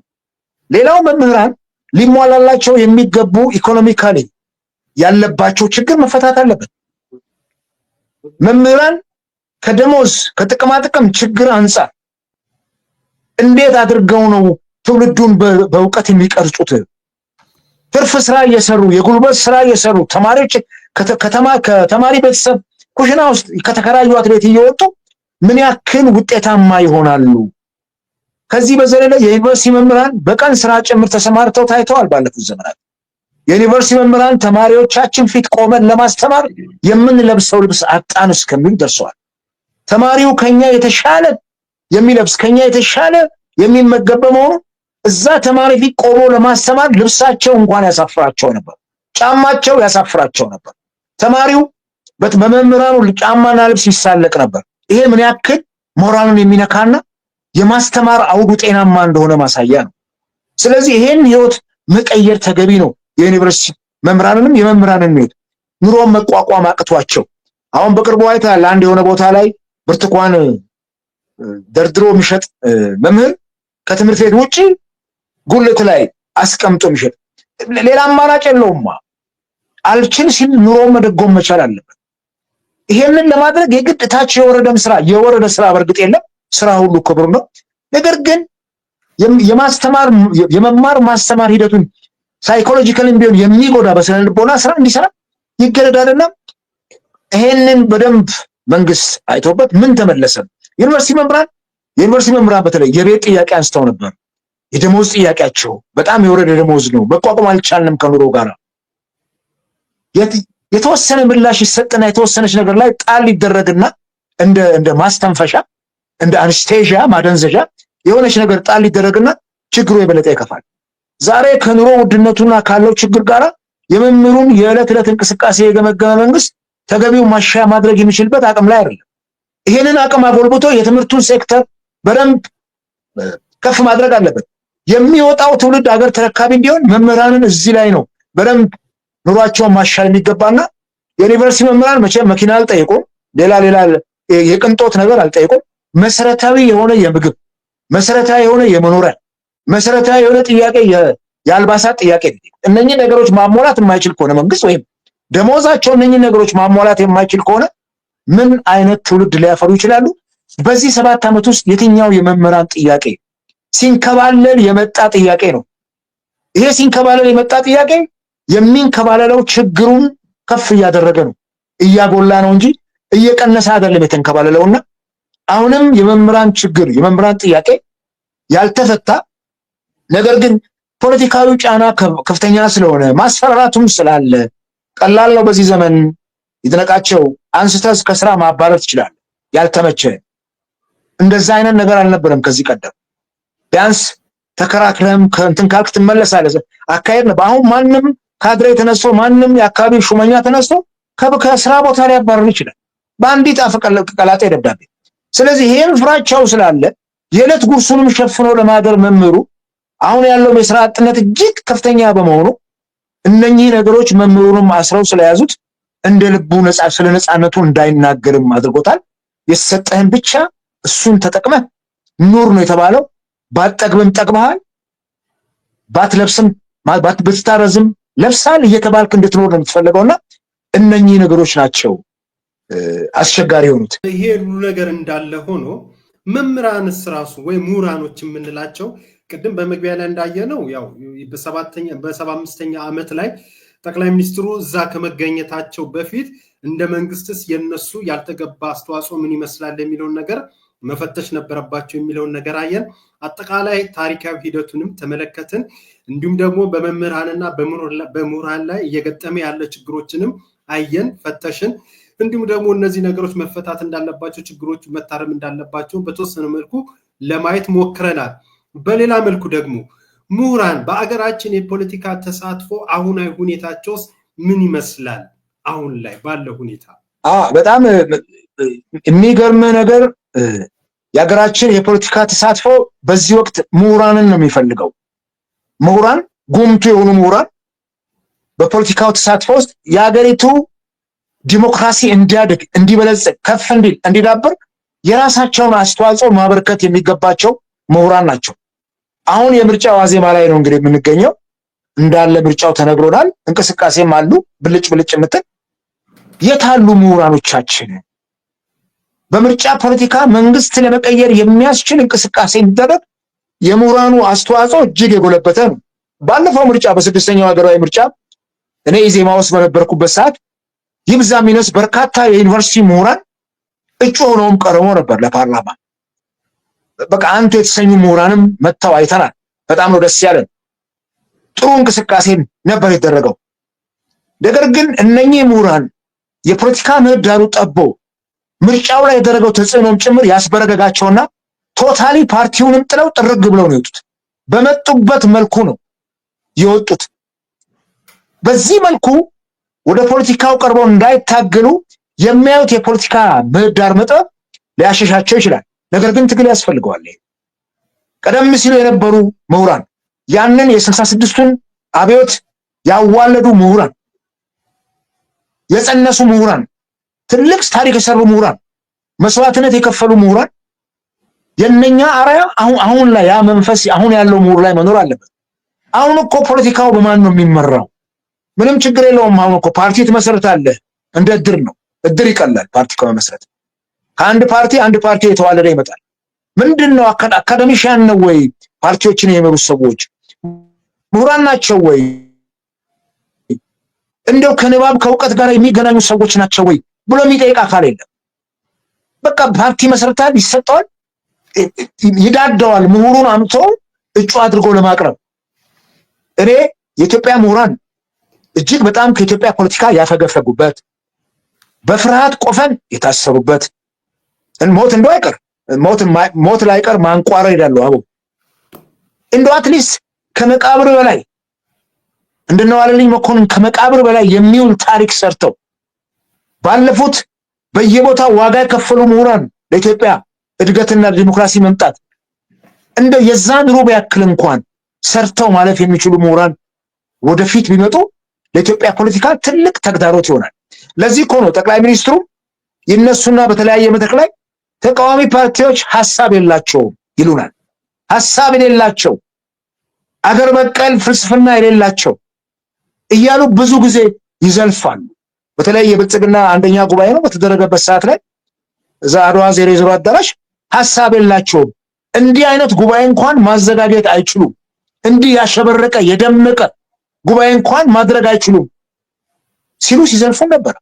ሌላው መምህራን ሊሟላላቸው የሚገቡ ኢኮኖሚካሊ ያለባቸው ችግር መፈታት አለበት። መምህራን ከደሞዝ ከጥቅማጥቅም ችግር አንፃር እንዴት አድርገው ነው ትውልዱን በእውቀት የሚቀርጹት? ትርፍ ስራ እየሰሩ የጉልበት ስራ እየሰሩ ተማሪዎች ከተማሪ ቤተሰብ ኩሽና ውስጥ ከተከራዩት ቤት እየወጡ ምን ያክል ውጤታማ ይሆናሉ? ከዚህ በዘለለ የዩኒቨርሲቲ መምህራን በቀን ስራ ጭምር ተሰማርተው ታይተዋል። ባለፉት ዘመናት የዩኒቨርሲቲ መምህራን ተማሪዎቻችን ፊት ቆመን ለማስተማር የምንለብሰው ልብስ አጣን እስከሚሉ ደርሰዋል። ተማሪው ከኛ የተሻለ የሚለብስ ከኛ የተሻለ የሚመገብ በመሆኑ እዛ ተማሪ ፊት ቆሞ ለማስተማር ልብሳቸው እንኳን ያሳፍራቸው ነበር፣ ጫማቸው ያሳፍራቸው ነበር። ተማሪው በመምህራኑ ጫማና ልብስ ይሳለቅ ነበር። ይሄ ምን ያክል ሞራሉን የሚነካና የማስተማር አውዱ ጤናማ እንደሆነ ማሳያ ነው። ስለዚህ ይሄን ህይወት መቀየር ተገቢ ነው። የዩኒቨርሲቲ መምህራንንም የመምህራንን ህይወት ኑሮን መቋቋም አቅቷቸው አሁን በቅርቡ አይተሃል። አንድ የሆነ ቦታ ላይ ብርቱካን ደርድሮ የሚሸጥ መምህር ከትምህርት ቤት ውጪ ጉልት ላይ አስቀምጦ የሚሸጥ ሌላ አማራጭ የለውም። አልችል ሲል ኑሮን መደጎም መቻል አለበት። ይሄንን ለማድረግ የግድ ታች የወረደ ስራ በእርግጥ የለም። ስራ ሁሉ ክብር ነው። ነገር ግን የመማር ማስተማር ሂደቱን ሳይኮሎጂካሊ ቢሆን የሚጎዳ በስነ ልቦና ስራ እንዲሰራ ይገደዳልና ይሄንን በደንብ መንግስት አይቶበት ምን ተመለሰ? የዩኒቨርሲቲ መምህራን በተለይ የቤት ጥያቄ አንስተው ነበር። የደሞዝ ጥያቄያቸው በጣም የወረደ ደሞዝ ነው። መቋቋም አልቻልንም ከኑሮ ጋር። የተወሰነ ምላሽ ይሰጥና የተወሰነች ነገር ላይ ጣል ይደረግና እንደ ማስተንፈሻ እንደ አንስቴዥያ ማደንዘዣ የሆነች ነገር ጣል ይደረግና ችግሩ የበለጠ ይከፋል። ዛሬ ከኑሮ ውድነቱና ካለው ችግር ጋር የመምህሩን የዕለት ዕለት እንቅስቃሴ የገመገመ መንግስት ተገቢው ማሻሻያ ማድረግ የሚችልበት አቅም ላይ አይደለም። ይሄንን አቅም አጎልብቶ የትምህርቱን ሴክተር በደንብ ከፍ ማድረግ አለበት። የሚወጣው ትውልድ ሀገር ተረካቢ እንዲሆን መምህራንን እዚህ ላይ ነው በደንብ ኑሯቸውን ማሻሻል የሚገባና የዩኒቨርሲቲ መምህራን መቼም መኪና አልጠይቁም፣ ሌላ የቅንጦት ነገር አልጠይቁም። መሰረታዊ የሆነ የምግብ መሰረታዊ የሆነ የመኖሪያ መሰረታዊ የሆነ ጥያቄ የአልባሳት ጥያቄ እነኚህ ነገሮች ማሟላት የማይችል ከሆነ መንግስት ወይም ደሞዛቸው እነኚህ ነገሮች ማሟላት የማይችል ከሆነ ምን አይነት ትውልድ ሊያፈሩ ይችላሉ? በዚህ 7 ዓመት ውስጥ የትኛው የመምህራን ጥያቄ ሲንከባለል የመጣ ጥያቄ ነው? ይሄ ሲንከባለል የመጣ ጥያቄ የሚንከባለለው ችግሩን ከፍ እያደረገ ነው፣ እያጎላ ነው እንጂ እየቀነሰ አይደለም የተንከባለለውና አሁንም የመምህራን ችግር የመምህራን ጥያቄ ያልተፈታ ነገር ግን ፖለቲካዊ ጫና ከፍተኛ ስለሆነ ማስፈራራቱም ስላለ ቀላል ነው። በዚህ ዘመን ይድነቃቸው አንስተህ ከስራ ማባረር ትችላለህ። ያልተመቸ እንደዛ አይነት ነገር አልነበረም ከዚህ ቀደም። ቢያንስ ተከራክረም ከእንትን ካልክ ትመለሳለህ። አካሄድ ነው። አሁን ማንም ካድሬ ተነስቶ ማንም የአካባቢ ሹመኛ ተነስቶ ከስራ ቦታ ሊያባረር ይችላል በአንዲት አፈቀላጤ ደብዳቤ። ስለዚህ ይሄን ፍራቻው ስላለ የዕለት ጉርሱንም ሸፍኖ ለማደር መምህሩ አሁን ያለው የሥራ አጥነት እጅግ ከፍተኛ በመሆኑ እነኚህ ነገሮች መምህሩንም አስረው ስለያዙት እንደ ልቡ ስለ ነፃነቱ እንዳይናገርም አድርጎታል። የተሰጠህን ብቻ እሱን ተጠቅመህ ኑር ነው የተባለው። ባትጠግብም ጠግበሃል፣ ባትለብስም ብትታረዝም ለብሳል እየተባልክ እንድትኖር ነው የምትፈልገውና እነኚህ ነገሮች ናቸው አስቸጋሪ የሆኑት። ይሄ ሁሉ ነገር እንዳለ ሆኖ መምህራንስ ራሱ ወይ ምሁራኖች የምንላቸው ቅድም በመግቢያ ላይ እንዳየነው ያው በ75ኛ ዓመት ላይ ጠቅላይ ሚኒስትሩ እዛ ከመገኘታቸው በፊት እንደ መንግስትስ የነሱ ያልተገባ አስተዋጽኦ ምን ይመስላል የሚለውን ነገር መፈተሽ ነበረባቸው የሚለውን ነገር አየን። አጠቃላይ ታሪካዊ ሂደቱንም ተመለከትን። እንዲሁም ደግሞ በመምህራንና በምሁራን ላይ እየገጠመ ያለ ችግሮችንም አየን፣ ፈተሽን። እንዲሁም ደግሞ እነዚህ ነገሮች መፈታት እንዳለባቸው ችግሮች መታረም እንዳለባቸው በተወሰነ መልኩ ለማየት ሞክረናል። በሌላ መልኩ ደግሞ ምሁራን በአገራችን የፖለቲካ ተሳትፎ አሁናዊ ሁኔታቸውስ ምን ይመስላል? አሁን ላይ ባለው ሁኔታ በጣም የሚገርም ነገር የሀገራችን የፖለቲካ ተሳትፎ በዚህ ወቅት ምሁራንን ነው የሚፈልገው። ምሁራን ጉምቱ የሆኑ ምሁራን በፖለቲካው ተሳትፎ ውስጥ የሀገሪቱ ዲሞክራሲ እንዲያድግ፣ እንዲበለጽግ፣ ከፍ እንዲል፣ እንዲዳብር የራሳቸውን አስተዋጽኦ ማበርከት የሚገባቸው ምሁራን ናቸው። አሁን የምርጫ ዋዜማ ላይ ነው እንግዲህ የምንገኘው። እንዳለ ምርጫው ተነግሮናል። እንቅስቃሴም አሉ ብልጭ ብልጭ የምትል የታሉ ምሁራኖቻችን? በምርጫ ፖለቲካ መንግስት ለመቀየር የሚያስችል እንቅስቃሴ እንዲደረግ የምሁራኑ አስተዋጽኦ እጅግ የጎለበተ ነው። ባለፈው ምርጫ በ6ኛው ሀገራዊ ምርጫ እኔ ኢዜማ ውስጥ በነበርኩበት ሰዓት ይብዛ ሚነስ በርካታ የዩኒቨርሲቲ ምሁራን እጩ ሆነውም ቀርበው ነበር ለፓርላማ። በቃ አንቱ የተሰኙ ምሁራንም መጥተው አይተናል። በጣም ነው ደስ ያለን። ጥሩ እንቅስቃሴ ነበር የተደረገው። ነገር ግን እነኚህ ምሁራን የፖለቲካ ምህዳሩ ጠቦ ምርጫው ላይ የደረገው ተጽዕኖም ጭምር ያስበረገጋቸውና ቶታሊ ፓርቲውንም ጥለው ጥርግ ብለው ነው የወጡት። በመጡበት መልኩ ነው የወጡት። በዚህ መልኩ ወደ ፖለቲካው ቀርበው እንዳይታገሉ የሚያዩት የፖለቲካ ምህዳር መጥበብ ሊያሸሻቸው ይችላል። ነገር ግን ትግል ያስፈልገዋል። ቀደም ሲሉ የነበሩ ምሁራን ያንን የ66ቱን አብዮት ያዋለዱ ምሁራን፣ የጸነሱ ምሁራን፣ ትልቅ ታሪክ የሰሩ ምሁራን፣ መስዋዕትነት የከፈሉ ምሁራን የነኛ አርአያ አሁን ላይ ያ መንፈስ አሁን ያለው ምሁር ላይ መኖር አለበት። አሁን እኮ ፖለቲካው በማን ነው የሚመራው? ምንም ችግር የለውም። አሁን እኮ ፓርቲ ትመሰርታለህ፣ እንደ እድር ነው። እድር ይቀላል ፓርቲ ከመመስረት። ከአንድ ፓርቲ የተዋለደ ይመጣል። ምንድነው አካዳሚሻን ነው ወይ ፓርቲዎችን የሚመሩት ሰዎች ምሁራን ናቸው ወይ? እንደው ከንባብ ከእውቀት ጋር የሚገናኙ ሰዎች ናቸው ወይ ብሎ የሚጠይቅ አካል የለም። በቃ ፓርቲ መሰረታል፣ ይሰጠዋል፣ ይዳደዋል። ምሁሩን አምጥቶ እጩ አድርጎ ለማቅረብ እኔ የኢትዮጵያ ምሁራን እጅግ በጣም ከኢትዮጵያ ፖለቲካ ያፈገፈጉበት በፍርሃት ቆፈን የታሰሩበት ሞት እንደው አይቀር ሞት ላይቀር ማንቋረር ይላሉ አቡ እንደው አትሊስት ከመቃብር በላይ እንደነዋለልኝ መኮንን ከመቃብር በላይ የሚውል ታሪክ ሰርተው ባለፉት በየቦታው ዋጋ የከፈሉ ምሁራን ለኢትዮጵያ እድገትና ዲሞክራሲ መምጣት እንደው የዛን ሩብ ያክል እንኳን ሰርተው ማለፍ የሚችሉ ምሁራን ወደፊት ቢመጡ ለኢትዮጵያ ፖለቲካ ትልቅ ተግዳሮት ይሆናል። ለዚህ እኮ ነው ጠቅላይ ሚኒስትሩ ይነሱና በተለያየ መድረክ ላይ ተቃዋሚ ፓርቲዎች ሐሳብ የላቸውም ይሉናል። ሐሳብ የሌላቸው አገር በቀል ፍልስፍና የሌላቸው እያሉ ብዙ ጊዜ ይዘልፋሉ። በተለይ የብልጽግና አንደኛ ጉባኤ ነው በተደረገበት ሰዓት ላይ እዛ አድዋ 00 አዳራሽ ሐሳብ የላቸውም። እንዲህ አይነት ጉባኤ እንኳን ማዘጋጀት አይችሉም። እንዲህ ያሸበረቀ የደመቀ ጉባኤ እንኳን ማድረግ አይችሉም ሲሉ ሲዘልፉ ነበር።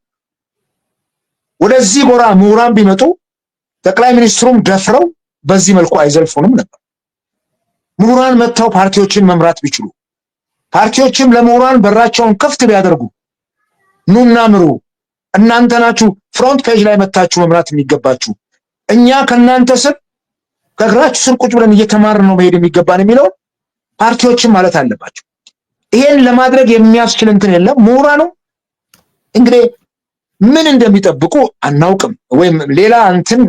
ወደዚህ ጎራ ምሁራን ቢመጡ ጠቅላይ ሚኒስትሩም ደፍረው በዚህ መልኩ አይዘልፉንም ነበር። ምሁራን መጥተው ፓርቲዎችን መምራት ቢችሉ፣ ፓርቲዎችም ለምሁራን በራቸውን ክፍት ቢያደርጉ፣ ኑና ምሩ፣ እናንተ ናችሁ ፍሮንት ፔጅ ላይ መታችሁ መምራት የሚገባችሁ፣ እኛ ከናንተ ስር ከእግራችሁ ስር ቁጭ ብለን እየተማርን ነው መሄድ የሚገባን የሚለው ፓርቲዎችን ማለት አለባቸው። ይሄን ለማድረግ የሚያስችል እንትን የለም። ምሁራኑ እንግዲህ ምን እንደሚጠብቁ አናውቅም። ወይም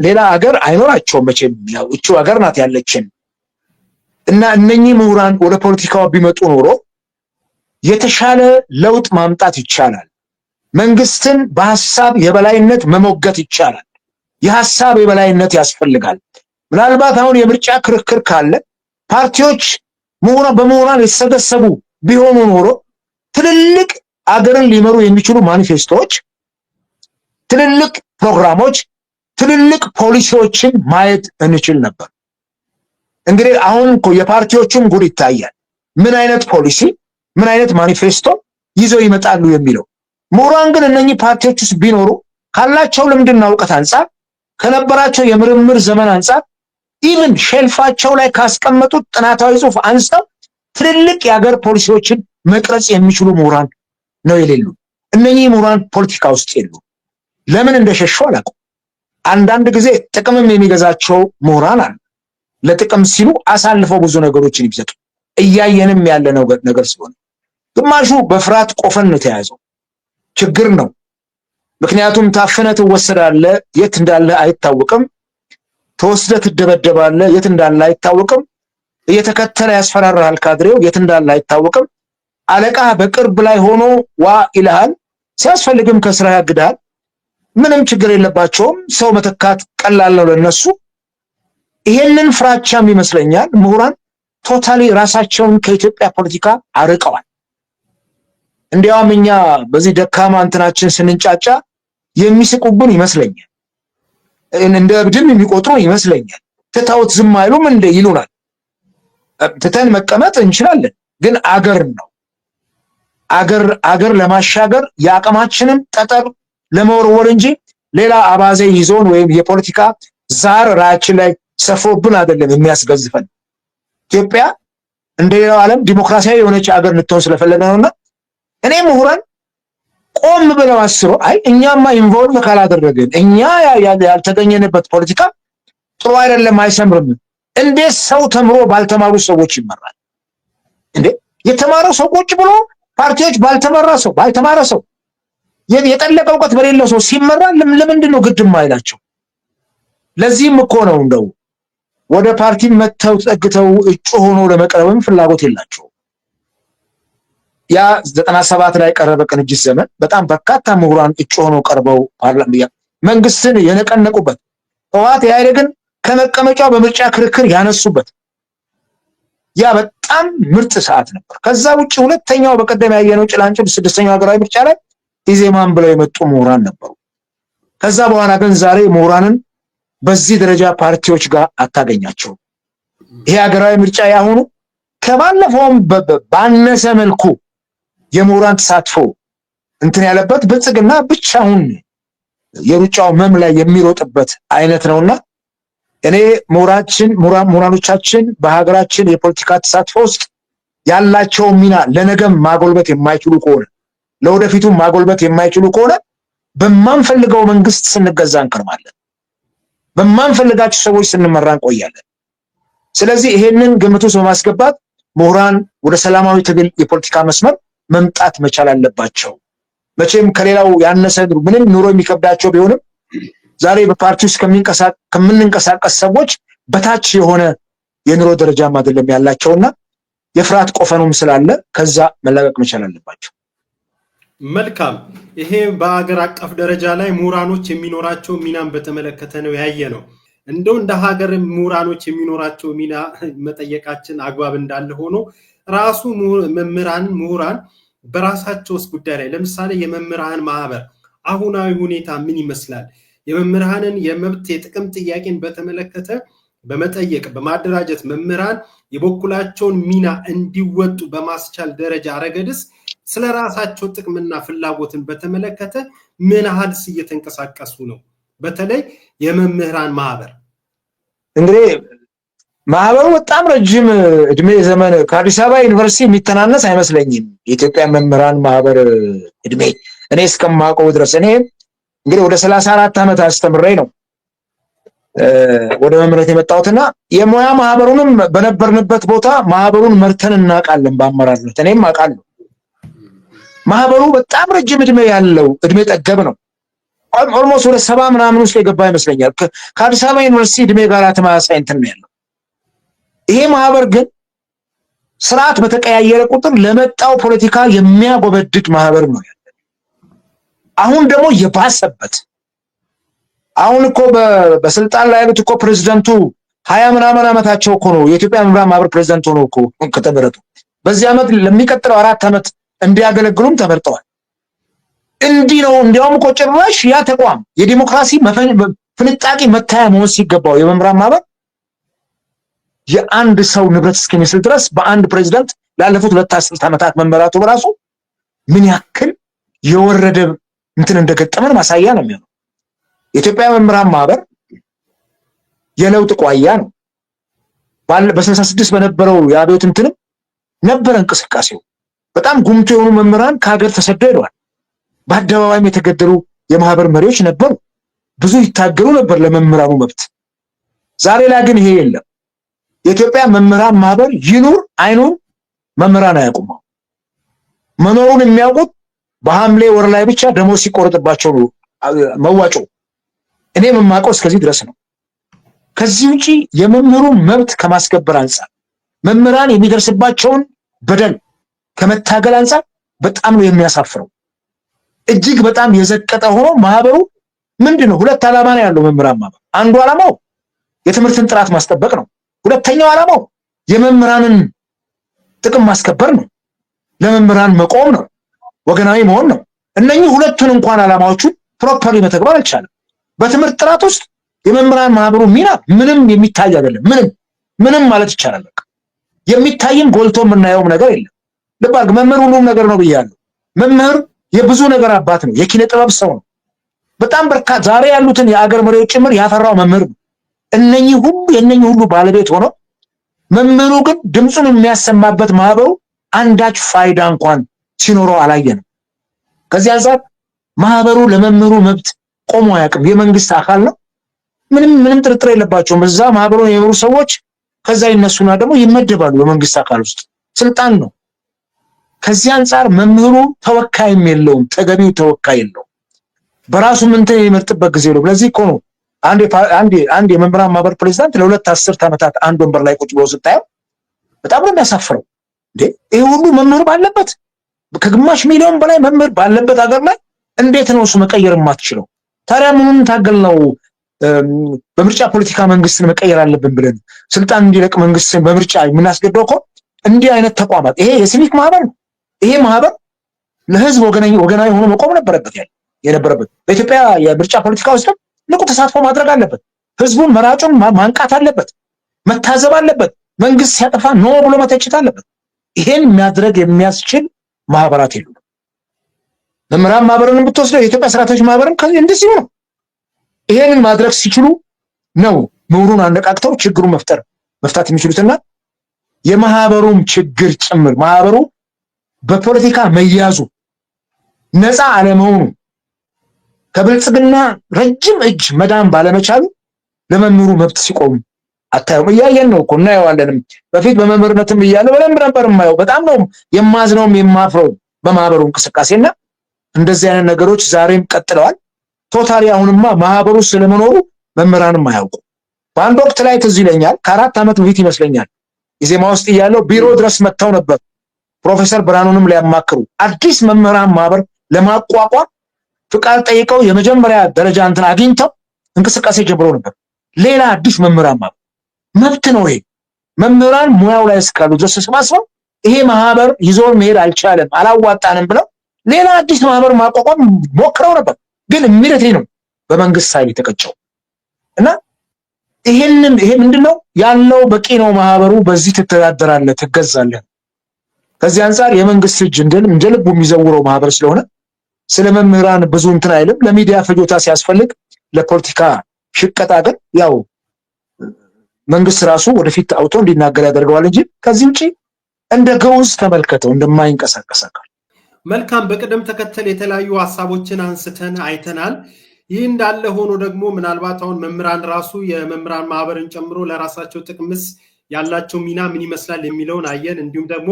ሌላ ሀገር አይኖራቸውም መቼም ያው እቺ ሀገር ናት ያለችን እና እነኚህ ምሁራን ወደ ፖለቲካው ቢመጡ ኖሮ የተሻለ ለውጥ ማምጣት ይቻላል። መንግስትን በሐሳብ የበላይነት መሞገት ይቻላል። የሐሳብ የበላይነት ያስፈልጋል። ምናልባት አሁን የምርጫ ክርክር ካለ ፓርቲዎች በምሁራን የተሰበሰቡ ቢሆኑ ኖሮ ትልልቅ አገርን ሊመሩ የሚችሉ ማኒፌስቶዎች፣ ትልልቅ ፕሮግራሞች፣ ትልልቅ ፖሊሲዎችን ማየት እንችል ነበር። እንግዲህ አሁን እኮ የፓርቲዎቹም ጉድ ይታያል። ምን አይነት ፖሊሲ፣ ምን አይነት ማኒፌስቶ ይዘው ይመጣሉ የሚለው። ምሁራን ግን እነኚህ ፓርቲዎች ውስጥ ቢኖሩ ካላቸው ልምድና እውቀት አንጻር፣ ከነበራቸው የምርምር ዘመን አንጻር፣ ኢቭን ሼልፋቸው ላይ ካስቀመጡት ጥናታዊ ጽሑፍ አንስተው ትልልቅ የሀገር ፖሊሲዎችን መቅረጽ የሚችሉ ምሁራን ነው የሌሉ። እነኚህ ምሁራን ፖለቲካ ውስጥ የሉ። ለምን እንደሸሹ አላውቅም። አንዳንድ ጊዜ ጥቅምም የሚገዛቸው ምሁራን አሉ። ለጥቅም ሲሉ አሳልፈው ብዙ ነገሮችን ይብዘጡ እያየንም ያለ ነገር ስለሆነ ግማሹ በፍርሃት ቆፈን ነው የተያዘው። ችግር ነው። ምክንያቱም ታፍነህ ትወሰዳለህ፣ የት እንዳለ አይታወቅም። ተወስደህ ትደበደባለህ፣ የት እንዳለ አይታወቅም። እየተከተለ ያስፈራራሃል ካድሬው፣ የት እንዳለ አይታወቅም። አለቃ በቅርብ ላይ ሆኖ ዋ ይልሃል፣ ሲያስፈልግም ከስራ ያግዳል። ምንም ችግር የለባቸውም። ሰው መተካት ቀላል ነው ለነሱ። ይሄንን ፍራቻም ይመስለኛል ምሁራን ቶታሊ ራሳቸውን ከኢትዮጵያ ፖለቲካ አርቀዋል። እንዲያውም እኛ በዚህ ደካማ እንትናችን ስንንጫጫ የሚስቁብን ይመስለኛል። እንደ እብድም የሚቆጥሩ ይመስለኛል። ትተውት ዝም አይሉም እንደ ይሉናል። ትተን መቀመጥ እንችላለን፣ ግን አገር ነው። አገር ለማሻገር የአቅማችንን ጠጠር ለመወርወር እንጂ ሌላ አባዜ ይዞን ወይም የፖለቲካ ዛር ራችን ላይ ሰፍሮብን አይደለም የሚያስገዝፈን። ኢትዮጵያ እንደሌላው ዓለም ዲሞክራሲያዊ የሆነች አገር እንድትሆን ስለፈለገ ነውና እኔ ምሁራን ቆም ብለው አስበው አይ እኛማ ኢንቮልቭ ካላደረግን እኛ ያልተገኘንበት ፖለቲካ ጥሩ አይደለም፣ አይሰምርም። እንዴት ሰው ተምሮ ባልተማሩ ሰዎች ይመራል እንዴ? የተማረው ሰው ቁጭ ብሎ ፓርቲዎች ባልተማረ ሰው የጠለቀ እውቀት በሌለው ሰው ሲመራ ለምንድን ነው ግድ የማይላቸው? ለዚህም እኮ ነው እንደው ወደ ፓርቲ መተው ተጠግተው እጩ ሆኖ ለመቅረብም ፍላጎት የላቸው። ያ 97 ላይ ቀረበ ቅንጅት ዘመን በጣም በርካታ ምሁራን እጩ ሆኖ ቀርበው ፓርላማ መንግስትን የነቀነቁበት፣ ህወሓት ኢህአዴግን ከመቀመጫው በምርጫ ክርክር ያነሱበት ያ በጣም ምርጥ ሰዓት ነበር። ከዛ ውጪ ሁለተኛው በቀደም ያየነው ጭላንጭል 6ኛው ሀገራዊ ምርጫ ላይ ኢዜማን ብለው የመጡ ምሁራን ነበሩ። ከዛ በኋላ ግን ዛሬ ምሁራንን በዚህ ደረጃ ፓርቲዎች ጋር አታገኛቸው። ይሄ ሀገራዊ ምርጫ ያሁኑ ከባለፈውም ባነሰ መልኩ የምሁራን ተሳትፎ እንትን ያለበት ብልጽግና ብቻውን የሩጫው መም ላይ የሚሮጥበት አይነት ነውና እኔ ምሁራኖቻችን በሀገራችን የፖለቲካ ተሳትፎ ውስጥ ያላቸው ሚና ለነገም ማጎልበት የማይችሉ ከሆነ ለወደፊቱም ማጎልበት የማይችሉ ከሆነ በማንፈልገው መንግስት ስንገዛ እንከርማለን፣ በማንፈልጋቸው ሰዎች ስንመራ እንቆያለን። ስለዚህ ይሄንን ግምት ውስጥ በማስገባት ምሁራን ወደ ሰላማዊ ትግል የፖለቲካ መስመር መምጣት መቻል አለባቸው። መቼም ከሌላው ያነሰ ምንም ኑሮ የሚከብዳቸው ቢሆንም ዛሬ በፓርቲ ውስጥ ከምንንቀሳቀስ ሰዎች በታች የሆነ የኑሮ ደረጃም አይደለም ያላቸውና የፍርሃት ቆፈኑም ስላለ ከዛ መላቀቅ መቻል አለባቸው። መልካም። ይሄ በአገር አቀፍ ደረጃ ላይ ምሁራኖች የሚኖራቸው ሚናን በተመለከተ ነው ያየ ነው። እንደው እንደ ሀገር ምሁራኖች የሚኖራቸው ሚና መጠየቃችን አግባብ እንዳለ ሆኖ ራሱ ምሁራን በራሳቸውስ ጉዳይ ላይ ለምሳሌ የመምህራን ማህበር አሁናዊ ሁኔታ ምን ይመስላል? የመምህራንን የመብት የጥቅም ጥያቄን በተመለከተ በመጠየቅ በማደራጀት መምህራን የበኩላቸውን ሚና እንዲወጡ በማስቻል ደረጃ ረገድስ ስለ ራሳቸው ጥቅምና ፍላጎትን በተመለከተ ምን ያህልስ እየተንቀሳቀሱ ነው? በተለይ የመምህራን ማህበር እንግዲህ ማህበሩ በጣም ረጅም እድሜ ዘመን ከአዲስ አበባ ዩኒቨርሲቲ የሚተናነስ አይመስለኝም። የኢትዮጵያ መምህራን ማህበር እድሜ እኔ እስከማውቀው ድረስ እኔ እንግዲህ ወደ 34 ዓመት አስተምሬ ነው ወደ መምህርነት የመጣሁትና የሙያ ማህበሩንም በነበርንበት ቦታ ማህበሩን መርተን እናውቃለን። በአመራርነት እኔም አውቃለሁ። ማህበሩ በጣም ረጅም እድሜ ያለው እድሜ ጠገብ ነው። ኦልሞስት ወደ 70 ምናምን ውስጥ የገባ ይመስለኛል። ከአዲስ አበባ ዩኒቨርሲቲ እድሜ ጋር ተመሳሳይ እንትን ነው ያለው። ይሄ ማህበር ግን ስርዓት በተቀያየረ ቁጥር ለመጣው ፖለቲካ የሚያጎበድድ ማህበር ነው ያለው። አሁን ደግሞ የባሰበት አሁን እኮ በስልጣን ላይ ያሉት እኮ ፕሬዝዳንቱ 20 ምናምን ዓመታቸው እኮ ነው የኢትዮጵያ መምህራን ማህበር ፕሬዝዳንት ሆነው እኮ ከተመረጡ በዚህ ዓመት ለሚቀጥለው 4 ዓመት እንዲያገለግሉም ተመርጠዋል። እንዲህ ነው። እንዲያውም እኮ ጭራሽ ያ ተቋም የዲሞክራሲ ፍንጣቂ መታያ መሆን ሲገባው የመምህራን ማህበር የአንድ ሰው ንብረት እስከሚመስል ድረስ በአንድ ፕሬዝዳንት ላለፉት 2 አስርት ዓመታት መመራቱ በራሱ ምን ያክል የወረደ እንትን እንደገጠመን ማሳያ ነው የሚሆነው። የኢትዮጵያ መምህራን ማህበር የለውጥ ቋያ ነው። በ66 በነበረው የአብዮት እንትንም ነበር እንቅስቃሴው። በጣም ጉምቱ የሆኑ መምህራን ከሀገር ተሰደው ሄደዋል። በአደባባይም የተገደሉ የማህበር መሪዎች ነበሩ። ብዙ ይታገሉ ነበር ለመምህራኑ መብት። ዛሬ ላይ ግን ይሄ የለም። የኢትዮጵያ መምህራን ማህበር ይኑር አይኑር መምህራን አያውቁም። መኖሩን የሚያውቁት በሐምሌ ወር ላይ ብቻ ደሞዝ ሲቆርጥባቸው ነው መዋጮ። እኔ የማውቀው እስከዚህ ድረስ ነው። ከዚህ ውጪ የመምህሩ መብት ከማስከበር አንፃር መምህራን የሚደርስባቸውን በደል ከመታገል አንፃር በጣም ነው የሚያሳፍረው። እጅግ በጣም የዘቀጠ ሆኖ ማህበሩ ምንድነው 2 ዓላማ ነው ያለው መምህራን ማህበር። አንዱ ዓላማው የትምህርትን ጥራት ማስጠበቅ ነው። ሁለተኛው ዓላማው የመምህራንን ጥቅም ማስከበር ነው። ለመምህራን መቆም ነው። ወገናዊ መሆን ነው። እነኚህ ሁለቱን እንኳን ዓላማዎቹን ፕሮፐርሊ መተግበር አልቻለም። በትምህርት ጥራት ውስጥ የመምህራን ማህበሩ ሚና ምንም የሚታይ አይደለም። ምንም ማለት ይቻላል። በቃ የሚታይም ጎልቶ የምናየውም ነገር የለም። ልብ አድርግ፣ መምህር ሁሉም ነገር ነው ብያለሁ። መምህር የብዙ ነገር አባት ነው። የኪነ ጥበብ ሰው ነው። በጣም በርካታ ዛሬ ያሉትን የአገር መሪዎች ጭምር ያፈራው መምህር ነው። የእነኚህ ሁሉ ባለቤት ሆኖ መምህሩ ግን ድምፁን የሚያሰማበት ማህበሩ አንዳች ፋይዳ እንኳን ሲኖረው አላየንም። ከዚህ አንፃር ማህበሩ ለመምህሩ መብት ቆሞ አያውቅም። የመንግስት አካል ነው። ምንም ጥርጥር የለባቸውም። እዛ ማህበሩን የመሩ ሰዎች ከዛ ይነሱና ደግሞ ይመደባሉ በመንግስት አካል ውስጥ። ስልጣን ነው። ከዚህ አንፃር መምህሩ ተወካይም የለውም። ተገቢው ተወካይ የለውም። በራሱ ምንትን የሚመርጥበት ጊዜ ነው። ለዚህ እኮ ነው አንድ የመምህራን ማህበር ፕሬዝዳንት ለ2 አስርት ዓመታት አንድ ወንበር ላይ ቁጭ ብሎ ስታየው በጣም ነው የሚያሳፍረው። ይሄ ሁሉ መምህር ባለበት ከግማሽ ሚሊዮን በላይ መምህር ባለበት ሀገር ላይ እንዴት ነው እሱ መቀየር የማትችለው? ታዲያ ምኑን ታገል ነው በምርጫ ፖለቲካ መንግስትን መቀየር አለብን ብለን ስልጣን እንዲለቅ መንግስትን በምርጫ የምናስገድደው እኮ እንዲህ አይነት ተቋማት ይሄ የሲቪክ ማህበር ነው። ይሄ ማህበር ለህዝብ ወገናዊ ሆኖ መቆም ነበረበት የነበረበት። በኢትዮጵያ የምርጫ ፖለቲካ ውስጥ ንቁ ተሳትፎ ማድረግ አለበት። ህዝቡን መራጩን ማንቃት አለበት፣ መታዘብ አለበት። መንግስት ሲያጠፋ ኖ ብሎ መተቸት አለበት። ይሄን ማድረግ የሚያስችል ማህበራት የሉም። መምህራን ማህበርን ብትወስደው የኢትዮጵያ ሰራተኞች ማህበርን እንደዚሁ ነው። ይሄንን ማድረግ ሲችሉ ነው ምሁሩን አነቃቅተው ችግሩን መፍታት የሚችሉትና የማህበሩም ችግር ጭምር ማህበሩ በፖለቲካ መያዙ ነፃ አለመሆኑ ከብልጽግና ረጅም እጅ መዳን ባለመቻሉ ለመምህሩ መብት ሲቆም አታዩም። እያየን ነው እኮ እናየዋለንም። በፊት በመምህርነትም እያለ በደንብ ነበር የማየው። በጣም ነው የማዝነውም የማፍረው በማህበሩ እንቅስቃሴና እንደዚህ አይነት ነገሮች ዛሬም ቀጥለዋል። ቶታሊ አሁንማ ማህበሩ ስለመኖሩ መምህራንም አያውቁ። በአንድ ወቅት ላይ ትዝ ይለኛል ከ4 ዓመት በፊት ይመስለኛል ኢዜማ ውስጥ እያለው ቢሮ ድረስ መጥተው ነበር ፕሮፌሰር ብርሃኑንም ሊያማክሩ አዲስ መምህራን ማህበር ለማቋቋም ፍቃድ ጠይቀው የመጀመሪያ ደረጃ እንትን አግኝተው እንቅስቃሴ ጀምሮ ነበር። ሌላ አዲስ መምህራን ማህበር መብት ነው ይሄ። መምህራን ሙያው ላይ እስካሉ ድረስ ተሰባስበው ይሄ ማህበር ይዞን መሄድ አልቻለም አላዋጣንም ብለው ሌላ አዲስ ማህበር ማቋቋም ሞክረው ነበር። ግን ኢሚዲየትሊ ነው በመንግስት ኃይል የተቀጨው እና ይሄ ምንድነው ያለው በቂ ነው ማህበሩ በዚህ ትተዳደራለህ ትገዛለህ ከዚህ አንፃር የመንግስት እጅ እንደ ልቡ የሚዘውረው ማህበር ስለሆነ ስለ መምህራን ብዙ እንትን አይልም ለሚዲያ ፍጆታ ሲያስፈልግ ለፖለቲካ ሽቀጣ ግን ያው መንግስት ራሱ ወደፊት አውቶ እንዲናገር ያደርገዋል እንጂ ከዚህ ውጪ እንደ ገውዝ ተመልከተው እንደማይንቀሳቀስ አካል መልካም በቅደም ተከተል የተለያዩ ሐሳቦችን አንስተን አይተናል ይህ እንዳለ ሆኖ ደግሞ ምናልባት አሁን መምህራን ራሱ የመምህራን ማህበርን ጨምሮ ለራሳቸው ጥቅምስ ያላቸው ሚና ምን ይመስላል የሚለውን አየን እንዲሁም ደግሞ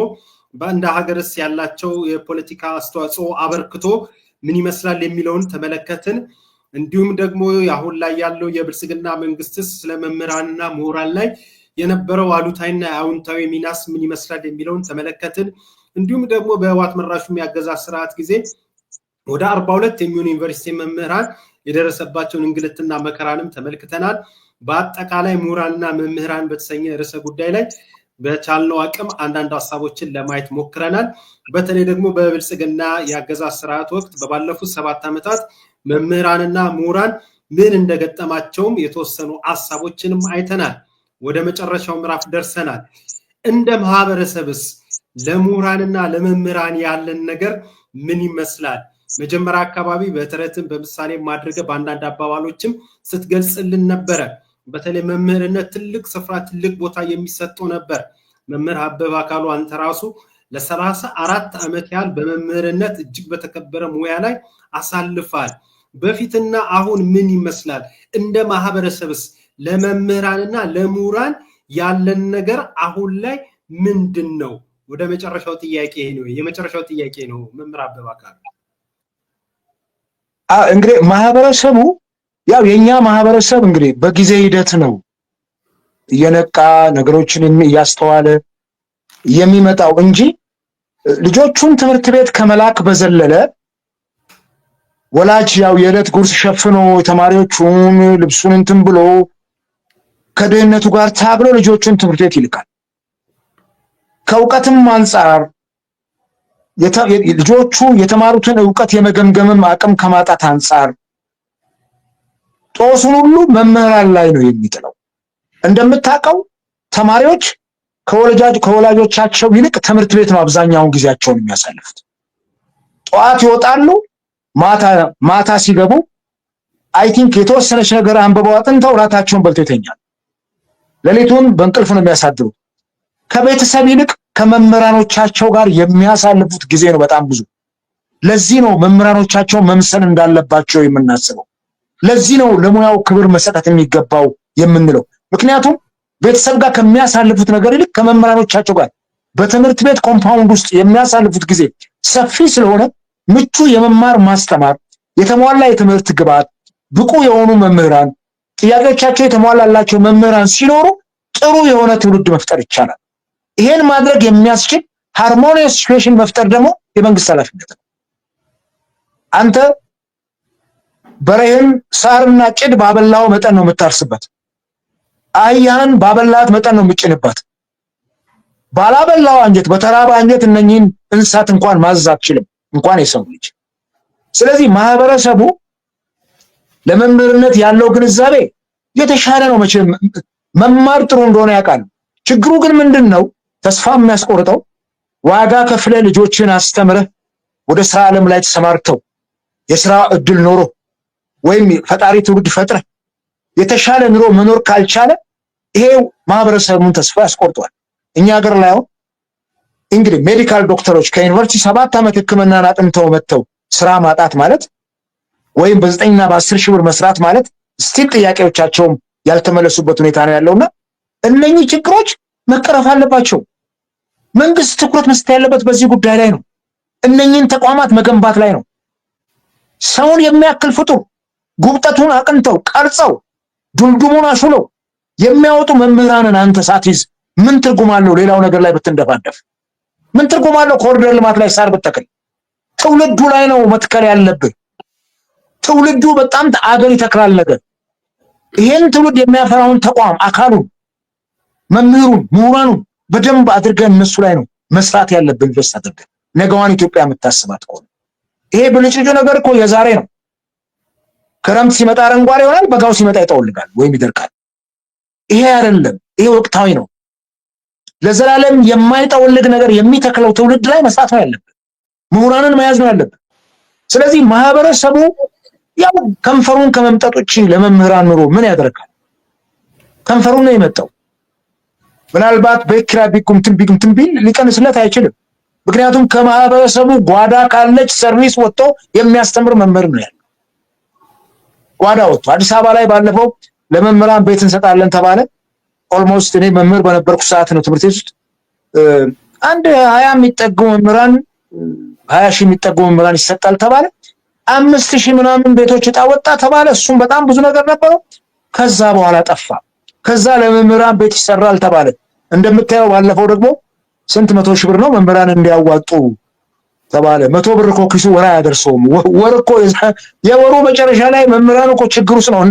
በእንደ ሀገርስ ያላቸው የፖለቲካ አስተዋጽኦ አበርክቶ ምን ይመስላል የሚለውን ተመለከትን እንዲሁም ደግሞ አሁን ላይ ያለው የብልጽግና መንግስትስ ስለመምህራንና ምሁራን ላይ የነበረው አሉታዊና አዎንታዊ ሚናስ ምን ይመስላል የሚለውን ተመለከትን እንዲሁም ደግሞ በህወሓት መራሹ የሚያገዛዝ ስርዓት ጊዜ ወደ 42 የሚሆኑ ዩኒቨርሲቲ መምህራን የደረሰባቸውን እንግልትና መከራንም ተመልክተናል በአጠቃላይ ምሁራንና መምህራን በተሰኘ ርዕሰ ጉዳይ ላይ በቻልነው አቅም አንዳንድ ሐሳቦችን ለማየት ሞክረናል በተለይ ደግሞ በብልጽግና ያገዛዝ ስርዓት ወቅት በባለፉት 7 ዓመታት መምህራንና ምሁራን ምን እንደገጠማቸውም የተወሰኑ ሐሳቦችንም አይተናል ወደ መጨረሻው ምዕራፍ ደርሰናል እንደ ማህበረሰብስ ለምሁራንና ለመምህራን ያለን ነገር ምን ይመስላል መጀመሪያ አካባቢ በተረትም በምሳሌ ማድረግ በአንዳንድ አባባሎችም ስትገልጽልን ነበር በተለይ መምህርነት ትልቅ ስፍራ ትልቅ ቦታ የሚሰጠው ነበር መምህር አበበ አካሉ አንተ ራሱ ለ34 ዓመት ያህል በመምህርነት እጅግ በተከበረ ሙያ ላይ አሳልፋል በፊትና አሁን ምን ይመስላል እንደ ማህበረሰብስ ለመምህራንና ለምሁራን ያለን ነገር አሁን ላይ ምንድነው ወደ መጨረሻው ጥያቄ ነው የመጨረሻው ጥያቄ ነው መምህር አበበ አካሉ እንግዲህ ማህበረሰቡ ያው የኛ ማህበረሰብ እንግዲህ በጊዜ ሂደት ነው የነቃ ነገሮችን ያስተዋለ የሚመጣው እንጂ ልጆቹን ትምህርት ቤት ከመላክ በዘለለ ወላጅ ያው የዕለት ጉርስ ሸፍኖ ተማሪዎቹን ልብሱን እንትን ብሎ ከደህንነቱ ጋር ታግሎ ልጆቹን ትምህርት ቤት ይልካል ከውቀትም አንፃር ልጆቹ የተማሩትን ዕውቀት የመገምገምም አቅም ከማጣት አንፃር ጦሱን ሁሉ መምህራን ላይ ነው የሚጥለው እንደምታውቀው ተማሪዎች ከወላጆቻቸው ይልቅ ትምህርት ቤት ነው አብዛኛውን ጊዜያቸውን የሚያሳልፉት ጧት ይወጣሉ ማታ ሲገቡ አይ ቲንክ የተወሰነች ነገር አንበባው አጥንተው ራታቸውን በልተው ይተኛሉ ሌሊቱን በእንቅልፍ ነው የሚያሳድሩት ከቤተሰብ ይልቅ ከመምህራኖቻቸው ጋር የሚያሳልፉት ጊዜ ነው በጣም ብዙ ለዚህ ነው መምህራኖቻቸው መምሰል እንዳለባቸው የምናስበው ለዚህ ነው ለሙያው ክብር መሰጠት የሚገባው የምንለው ምክንያቱም ቤተሰብ ጋር ከሚያሳልፉት ነገር ይልቅ ከመምህራኖቻቸው ጋር በትምህርት ቤት ኮምፓውንድ ውስጥ የሚያሳልፉት ጊዜ ሰፊ ስለሆነ ምቹ የመማር ማስተማር የተሟላ የትምህርት ግብዓት ብቁ የሆኑ መምህራን ጥያቄዎቻቸው የተሟላላቸው መምህራን ሲኖሩ ጥሩ የሆነ ትውልድ መፍጠር ይቻላል ይሄን ማድረግ የሚያስችል ሃርሞኒየስ ሲቹዌሽን መፍጠር ደግሞ የመንግስት ኃላፊነት ነው አንተ በረህን ሳርና ጭድ ባበላው መጠን ነው የምታርስበት አህያን ባበላት መጠን ነው የምጭንባት ባላበላው አንጀት በተራባ አንጀት እነኚህን እንስሳት እንኳን ማዘዝ አትችልም እንኳን የሰው ልጅ ስለዚህ ማህበረሰቡ ለመምህርነት ያለው ግንዛቤ የተሻለ ነው መቼም መማር ጥሩ እንደሆነ ያውቃል ችግሩ ግን ምንድነው ተስፋ የሚያስቆርጠው ዋጋ ከፍለ ልጆችን አስተምረህ ወደ ስራ ዓለም ላይ ተሰማርተው የሥራ እድል ኖሮ ወይም ፈጣሪ ትውልድ ፈጥረ የተሻለ ኑሮ መኖር ካልቻለ ይሄ ማህበረሰቡን ተስፋ ያስቆርጧል እኛ ሀገር ላይ እንግዲህ ሜዲካል ዶክተሮች ከዩኒቨርሲቲ 7 ዓመት ህክምናን አጥንተው መተው ስራ ማጣት ማለት ወይም በ9 እና በ10 ሺህ ብር መስራት ማለት ስቲል ጥያቄዎቻቸው ያልተመለሱበት ሁኔታ ነው ያለውና እነኚህ ችግሮች መቀረፍ አለባቸው መንግስት ትኩረት መስጠት ያለበት በዚህ ጉዳይ ላይ ነው እነኚህን ተቋማት መገንባት ላይ ነው ሰውን የሚያክል ፍጡር ጉብጠቱን አቅንተው ቀርጸው ዱልዱሙን አሹለው የሚያወጡ መምህራንን አንተ ሳትይዝ ምን ትርጉም አለው ሌላው ነገር ላይ ብትንደፋደፍ ምን ትርጉም አለው ኮሪደር ልማት ላይ ሳር ብትተክል ትውልዱ ላይ ነው መትከል ያለብህ ትውልዱ በጣም አገር ይተክላል ነገር ይሄን ትውልድ የሚያፈራውን ተቋም አካሉን መምህሩን ምሁራኑን በደንብ አድርገን እነሱ ላይ ነው መስራት ያለብን ድረስ አድርገን ነገዋን ኢትዮጵያ የምታስባት ከሆነ ይሄ ብልጭልጭ ነገር እኮ የዛሬ ነው ክረምት ሲመጣ አረንጓዴ ይሆናል፣ በጋው ሲመጣ ይጠወልጋል ወይም ይደርቃል። ይሄ አይደለም፣ ይሄ ወቅታዊ ነው። ለዘላለም የማይጠወልግ ነገር የሚተክለው ትውልድ ላይ መስራት ነው ያለብን። ምሁራንን መያዝ ነው ያለብን። ስለዚህ ማህበረሰቡ ያው ከንፈሩን ከመምጠጥ ውጪ ለመምህራን ኑሮ ምን ያደርጋል? ከንፈሩን ነው የመጣው። ምናልባት በኪራይ ቢቁምትን ቢል ሊቀንስለት አይችልም። ምክንያቱም ከማህበረሰቡ ጓዳ ካለች ሰርቪስ ወጥቶ የሚያስተምር መምህር ነው ያለው። ጓዳ ወጥቶ አዲስ አበባ ላይ ባለፈው ለመምህራን ቤት እንሰጣለን ተባለ። ኦልሞስት እኔ መምህር በነበርኩ ሰዓት ነው ትምህርት ቤት ውስጥ አንድ 20 የሚጠጉ መምህራን 20 ሺህ የሚጠጉ መምህራን ይሰጣል ተባለ። 5000 ምናምን ቤቶች ዕጣ ወጣ ተባለ። እሱም በጣም ብዙ ነገር ነበረው። ከዛ በኋላ ጠፋ። ከዛ ለመምህራን ቤት ይሰራል ተባለ። እንደምታየው ባለፈው ደግሞ ስንት 100 ሺህ ብር ነው መምህራን እንዲያዋጡ ተባለ። 100 ብር እኮ ኪሱ ወራ ያደርሰውም። ወር እኮ የወሩ መጨረሻ ላይ መምህራን እኮ ችግር ውስጥ ነው።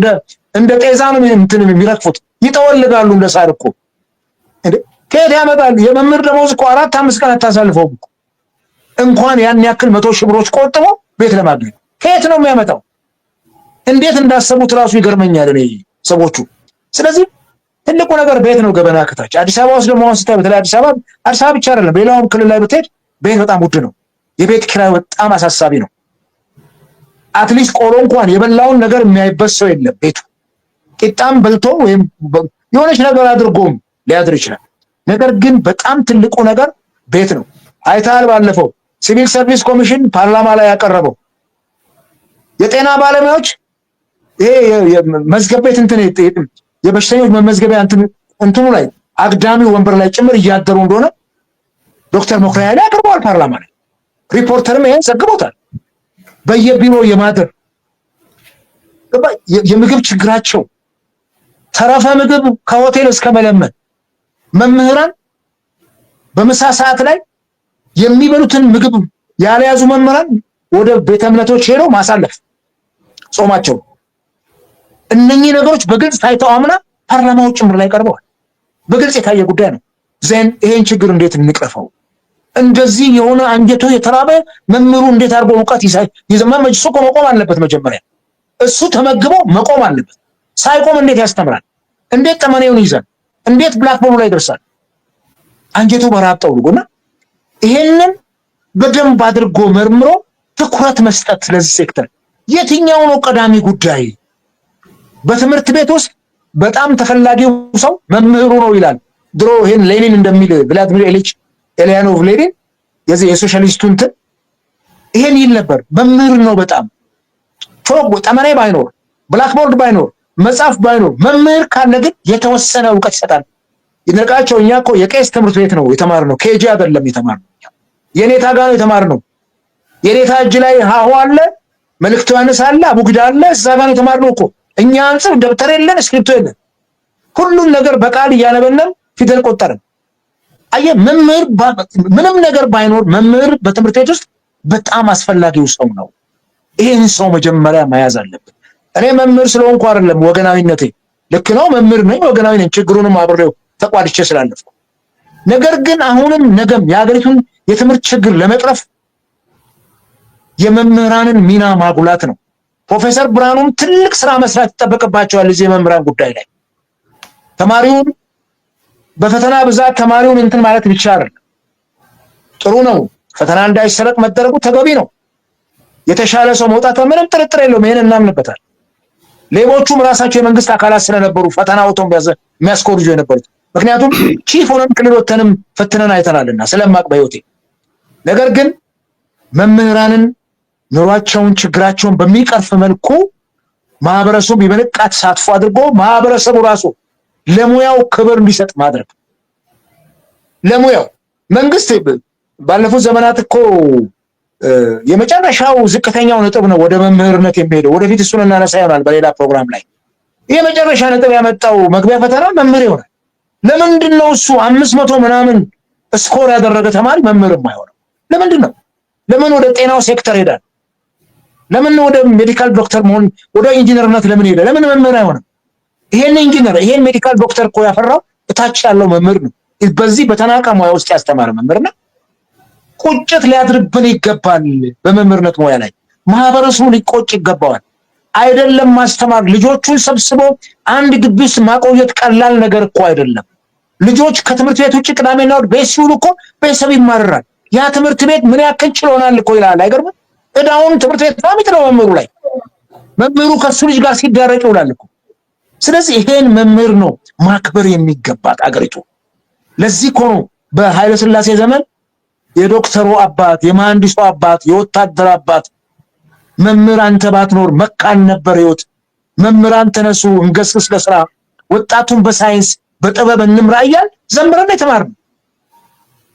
እንደ ጤዛ ነው የሚረግፉት። ይጠወልጋሉ እንደ ሳር እኮ። ከየት ያመጣል? የመምህር ደሞዝ እኮ 4-5 ቀን አታሳልፈውም እኮ እንኳን ያን ያክል 100 ሺህ ብሮች ቆጥቦ ቤት ለማግኘት ከየት ነው የሚያመጣው? እንዴት እንዳሰቡት ራሱ ይገርመኛል እኔ ሰዎቹ። ስለዚህ ትልቁ ነገር ቤት ነው ገበና ከታች። አዲስ አበባ ውስጥ ደግሞ አሁን ስታይ በተለይ አዲስ አበባ ብቻ አይደለም ሌላውም ክልል ላይ ብትሄድ ቤት በጣም ውድ ነው። የቤት ኪራይ በጣም አሳሳቢ ነው። አትሊስት ቆሎ እንኳን የበላውን ነገር የሚያይበት ሰው የለም ቤቱ። ቂጣም በልቶ ወይም የሆነች ነገር አድርጎም ሊያድር ይችላል። ነገር ግን በጣም ትልቁ ነገር ቤት ነው። አይተሃል ባለፈው ሲቪል ሰርቪስ ኮሚሽን ፓርላማ ላይ ያቀረበው የጤና ባለሙያዎች ይሄ መዝገብ ቤት የበሽተኞች መመዝገቢያ እንትኑ ላይ አግዳሚ ወንበር ላይ ጭምር እያደሩ እንደሆነ ዶክተር መኩሪያ ላይ አቅርበዋል ፓርላማ ላይ። ሪፖርተርም ይሄን ዘግቦታል። በየቢሮ የማደር የምግብ ችግራቸው ተረፈ ምግብ ከሆቴል እስከ መለመን መምህራን በምሳ ሰዓት ላይ የሚበሉትን ምግብ ያለያዙ መምህራን ወደ ቤተ እምነቶች ሄደው ማሳለፍ ጾማቸው። እነኚህ ነገሮች በግልጽ ታይተው አምና ፓርላማው ጭምር ላይ ቀርበዋል። በግልጽ የታየ ጉዳይ ነው። ዘን ይሄን ችግር እንዴት እንቅረፈው? እንደዚህ የሆነ አንጀቱ የተራበ መምህሩ እንዴት አድርጎ እውቀት ይዘማም? እሱ እኮ መቆም አለበት። መጀመሪያ እሱ ተመግቦ መቆም አለበት። ሳይቆም እንዴት ያስተምራል? እንዴት ጠመኔውን ይዛል? እንዴት ብላክቦርዱ ላይ ይደርሳል? አንጀቱ በረሃብ ጠውልጎና ይሄንን በደንብ አድርጎ መርምሮ ትኩረት መስጠት ለዚህ ሴክተር። የትኛው ነው ቀዳሚ ጉዳይ? በትምህርት ቤት ውስጥ በጣም ተፈላጊው ሰው መምህሩ ነው ይላል። ድሮ ይሄን ሌኒን እንደሚል ቭላድሚር ኢሊች ኤሊያኖቭ ሌኒን የዚህ የሶሻሊስቱ እንትን ይሄን ይል ነበር። መምህር ነው በጣም ጠመኔ ባይኖር ብላክቦርድ ባይኖር መጽሐፍ ባይኖር መምህር ካለ ግን የተወሰነ እውቀት ይሰጣል። ይነቃቸው። እኛ እኮ የቄስ ትምህርት ቤት ነው የተማርነው፣ ኬጂ አይደለም የተማርነው። የኔታ ጋር ነው የተማርነው። የኔታ እጅ ላይ ሀሁ አለ፣ መልእክቱ ዮሐንስ አለ፣ አቡጊዳ አለ። እዛ ጋር ነው የተማርነው እኮ። እኛ አንጽፍ ደብተር የለን፣ እስክሪፕቶ የለን። ሁሉን ነገር በቃል እያነበብን ፊደል ቆጠርን። አየ መምህር ምንም ነገር ባይኖር መምህር በትምህርት ቤት ውስጥ በጣም አስፈላጊው ሰው ነው። ይሄን ሰው መጀመሪያ መያዝ አለብን። እኔ መምህር ስለሆንኩ አይደለም ወገናዊነቴ። ልክ ነው መምህር ነኝ፣ ወገናዊ ነኝ። ችግሩንም አብሬው ተቋድቼ ስላለፍኩ። ነገር ግን አሁንም ነገም የሀገሪቱን የትምህርት ችግር ለመቅረፍ የመምህራንን ሚና ማጉላት ነው። ፕሮፌሰር ብርሃኑም ትልቅ ስራ መስራት ይጠበቅባቸዋል እዚህ የመምህራን ጉዳይ ላይ። ተማሪውን በፈተና ብዛት ተማሪውን እንትን ማለት ብቻ አይደለም። ጥሩ ነው ፈተና እንዳይሰረቅ መደረጉ ተገቢ ነው። የተሻለ ሰው መውጣት ምንም ጥርጥር የለውም። ይሄን እናምንበታል። ሌቦቹም ራሳቸው የመንግስት አካላት ስለነበሩ ፈተና አውጥተው የሚያስኮርጁ የነበሩት። ምክንያቱም ቺፍ ሆነን ክልል ወተንም ፈትነን አይተናልና ስለማቅ በህይወቴ። ነገር ግን መምህራንን ኑሯቸውን ችግራቸውን በሚቀርፍ መልኩ ማህበረሰቡ ይበልጥ ተሳትፎ አድርጎ ማህበረሰቡ ራሱ ለሙያው ክብር እንዲሰጥ ማድረግ። ለሙያው መንግስት ባለፉት ዘመናት እኮ የመጨረሻው ዝቅተኛው ነጥብ ነው ወደ መምህርነት የሚሄደው። ወደፊት እሱን እናነሳ ይሆናል በሌላ ፕሮግራም ላይ። የመጨረሻ ነጥብ ያመጣው መግቢያ ፈተና መምህር ይሆናል። ለምንድን ነው እሱ 500 ምናምን ስኮር ያደረገ ተማሪ መምህር የማይሆነው? ለምንድን ነው? ለምን ወደ ጤናው ሴክተር ሄዳል? ለምን ወደ ሜዲካል ዶክተር መሆን ወደ ኢንጂነርነት ለምን ሄደ? ለምን መምህር አይሆንም? ይሄን ኢንጂነር ይሄን ሜዲካል ዶክተር እኮ ያፈራው እታች ያለው መምህር ነው። በዚህ በተናቀ ሙያ ውስጥ ያስተማረ መምህርና ቁጭት ሊያድርብን ይገባል። በመምህርነት ሙያ ላይ ማህበረሰቡ ሊቆጭ ይገባዋል። አይደለም ማስተማር ልጆቹን ሰብስቦ አንድ ግቢ ውስጥ ማቆየት ቀላል ነገር እኮ አይደለም። ልጆች ከትምህርት ቤት ውጭ ቅዳሜና እሑድ ቤት ሲውሉ እኮ ቤተሰብ ይማረራል። ያ ትምህርት ቤት ምን ያክል ችሎናል እኮ ይላል። አይገርምም? እዳውን ትምህርት ቤት ነው መምህሩ ላይ መምህሩ ከሱ ልጅ ጋር ሲዳረቅ ይውላል እኮ። ስለዚህ ይሄን መምህር ነው ማክበር የሚገባት አገሪቱ። ለዚህ እኮ ነው በኃይለ ሥላሴ ዘመን የዶክተሩ አባት፣ የመሐንዲሱ አባት፣ የወታደር አባት መምህር አንተ ባትኖር መካን ነበር ህይወት። መምህራን ተነሱ እንገስግስ ለስራ፣ ወጣቱን በሳይንስ በጥበብ እንምራ እያል ዘምረን የተማርነው።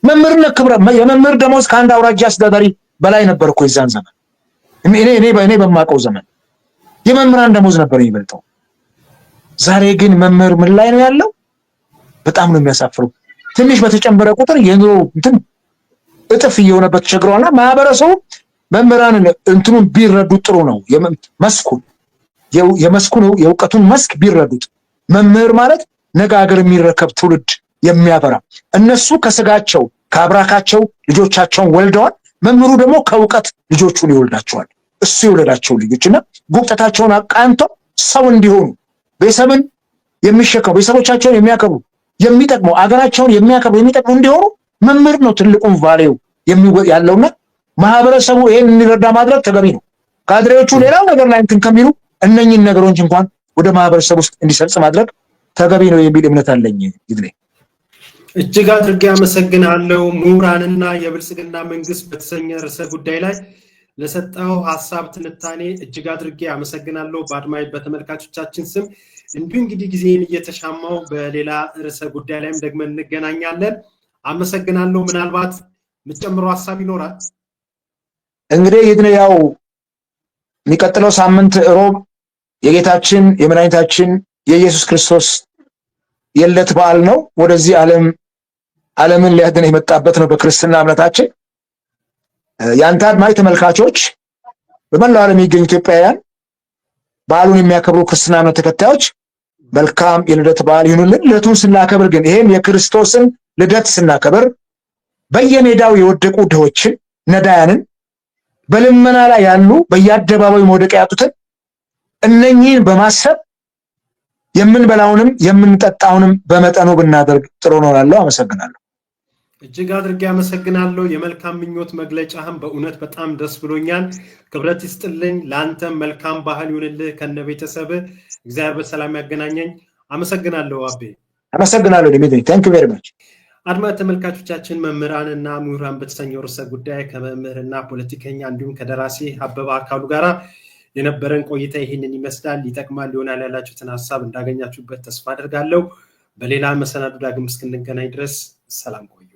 መምህርነት ክብረ የመምህር ደሞዝ ከአንድ አውራጃ አስተዳዳሪ በላይ ነበር እኮ የዛን ዘመን። እኔ በማውቀው ዘመን የመምህራን ደሞዝ ነበር የሚበልጠው። ዛሬ ግን መምህር ምን ላይ ነው ያለው? በጣም ነው የሚያሳፍረው። ትንሽ በተጨመረ ቁጥር የኑሮ እንትን እጥፍ እየሆነበት ተቸግሯልና ማህበረሰቡ መምህራን እንትኑን ቢረዱት ጥሩ ነው። የመስኩን የእውቀቱን መስክ ቢረዱት። መምህር ማለት ነገ ሀገር የሚረከብ ትውልድ የሚያበራ። እነሱ ከስጋቸው ከአብራካቸው ልጆቻቸውን ወልደዋል። መምህሩ ደግሞ ከእውቀት ልጆቹን ይወልዳቸዋል። እሱ የወለዳቸው ልጆችና ጉብጠታቸውን አቃንተው ሰው እንዲሆኑ ቤተሰብን የሚሸከሙ ቤተሰቦቻቸውን የሚያከብሩ የሚጠቅሙ አገራቸውን የሚያከብሩ የሚጠቅሙ እንዲሆኑ መምህር ነው ትልቁን ቫልዩ ያለውና ማህበረሰቡ ይሄን እንዲረዳ ማድረግ ተገቢ ነው። ካድሬዎቹ ሌላው ነገር ላይ እንትን ከሚሉ እነኚህን ነገሮች እንኳን ወደ ማህበረሰቡ ውስጥ እንዲሰርጽ ማድረግ ተገቢ ነው የሚል እምነት አለኝ። ይድኔ እጅግ አድርጌ አመሰግናለሁ። ምሁራንና የብልጽግና መንግስት በተሰኘ ርዕሰ ጉዳይ ላይ ለሰጠው ሐሳብ ትንታኔ እጅግ አድርጌ አመሰግናለሁ በአድማጭ በተመልካቾቻችን ስም። እንዲሁ እንግዲህ ጊዜን እየተሻማው በሌላ ርዕሰ ጉዳይ ላይም ደግመን እንገናኛለን። አመሰግናለሁ። ምናልባት የምትጨምረው ሐሳብ ይኖራል? እንግዲህ ይድኔ ያው የሚቀጥለው ሳምንት ሮብ የጌታችን የመድኃኒታችን የኢየሱስ ክርስቶስ የልደት በዓል ነው። ወደዚህ ዓለምን ሊያድን የመጣበት ነው በክርስትና እምነታችን። የአንተ አድማጭ ተመልካቾች በመላው ዓለም የሚገኙ ኢትዮጵያውያን በዓሉን የሚያከብሩ ክርስትና እምነት ተከታዮች መልካም የልደት በዓል ይሁንልን። ልደቱን ስናከብር ግን ይሄም የክርስቶስን ልደት ስናከብር በየሜዳው የወደቁ ድሆችን፣ ነዳያንን፣ በልመና ላይ ያሉ በየአደባባዩ መውደቅ ያጡትን እነኚህን በማሰብ የምንበላውንም የምንጠጣውንም በመጠኑ ብናደርግ ጥሩ ነው እላለሁ። አመሰግናለሁ። እጅግ አድርጌ አመሰግናለሁ። የመልካም ምኞት መግለጫህም በእውነት በጣም ደስ ብሎኛል። ክብረት ይስጥልኝ። ለአንተም መልካም ባህል ይሁንልህ ከነ ቤተሰብህ። እግዚአብሔር በሰላም ያገናኘኝ። አመሰግናለሁ አቤ። አመሰግናለሁ ዲሚትሪ። ታንክ ዩ ቬሪ ማች። አድማጭ ተመልካቾቻችን መምህራንና ምሁራን በተሰኘው ርዕሰ ጉዳይ ከመምህርና ፖለቲከኛ እንዲሁም ከደራሲ አበበ አካሉ ጋራ የነበረን ቆይታ ይህንን ይመስላል። ይጠቅማል ይሆናል ያላችሁትን ሐሳብ እንዳገኛችሁበት ተስፋ አድርጋለሁ። በሌላ መሰናዶ ዳግም እስክንገናኝ ድረስ ሰላም ቆዩ።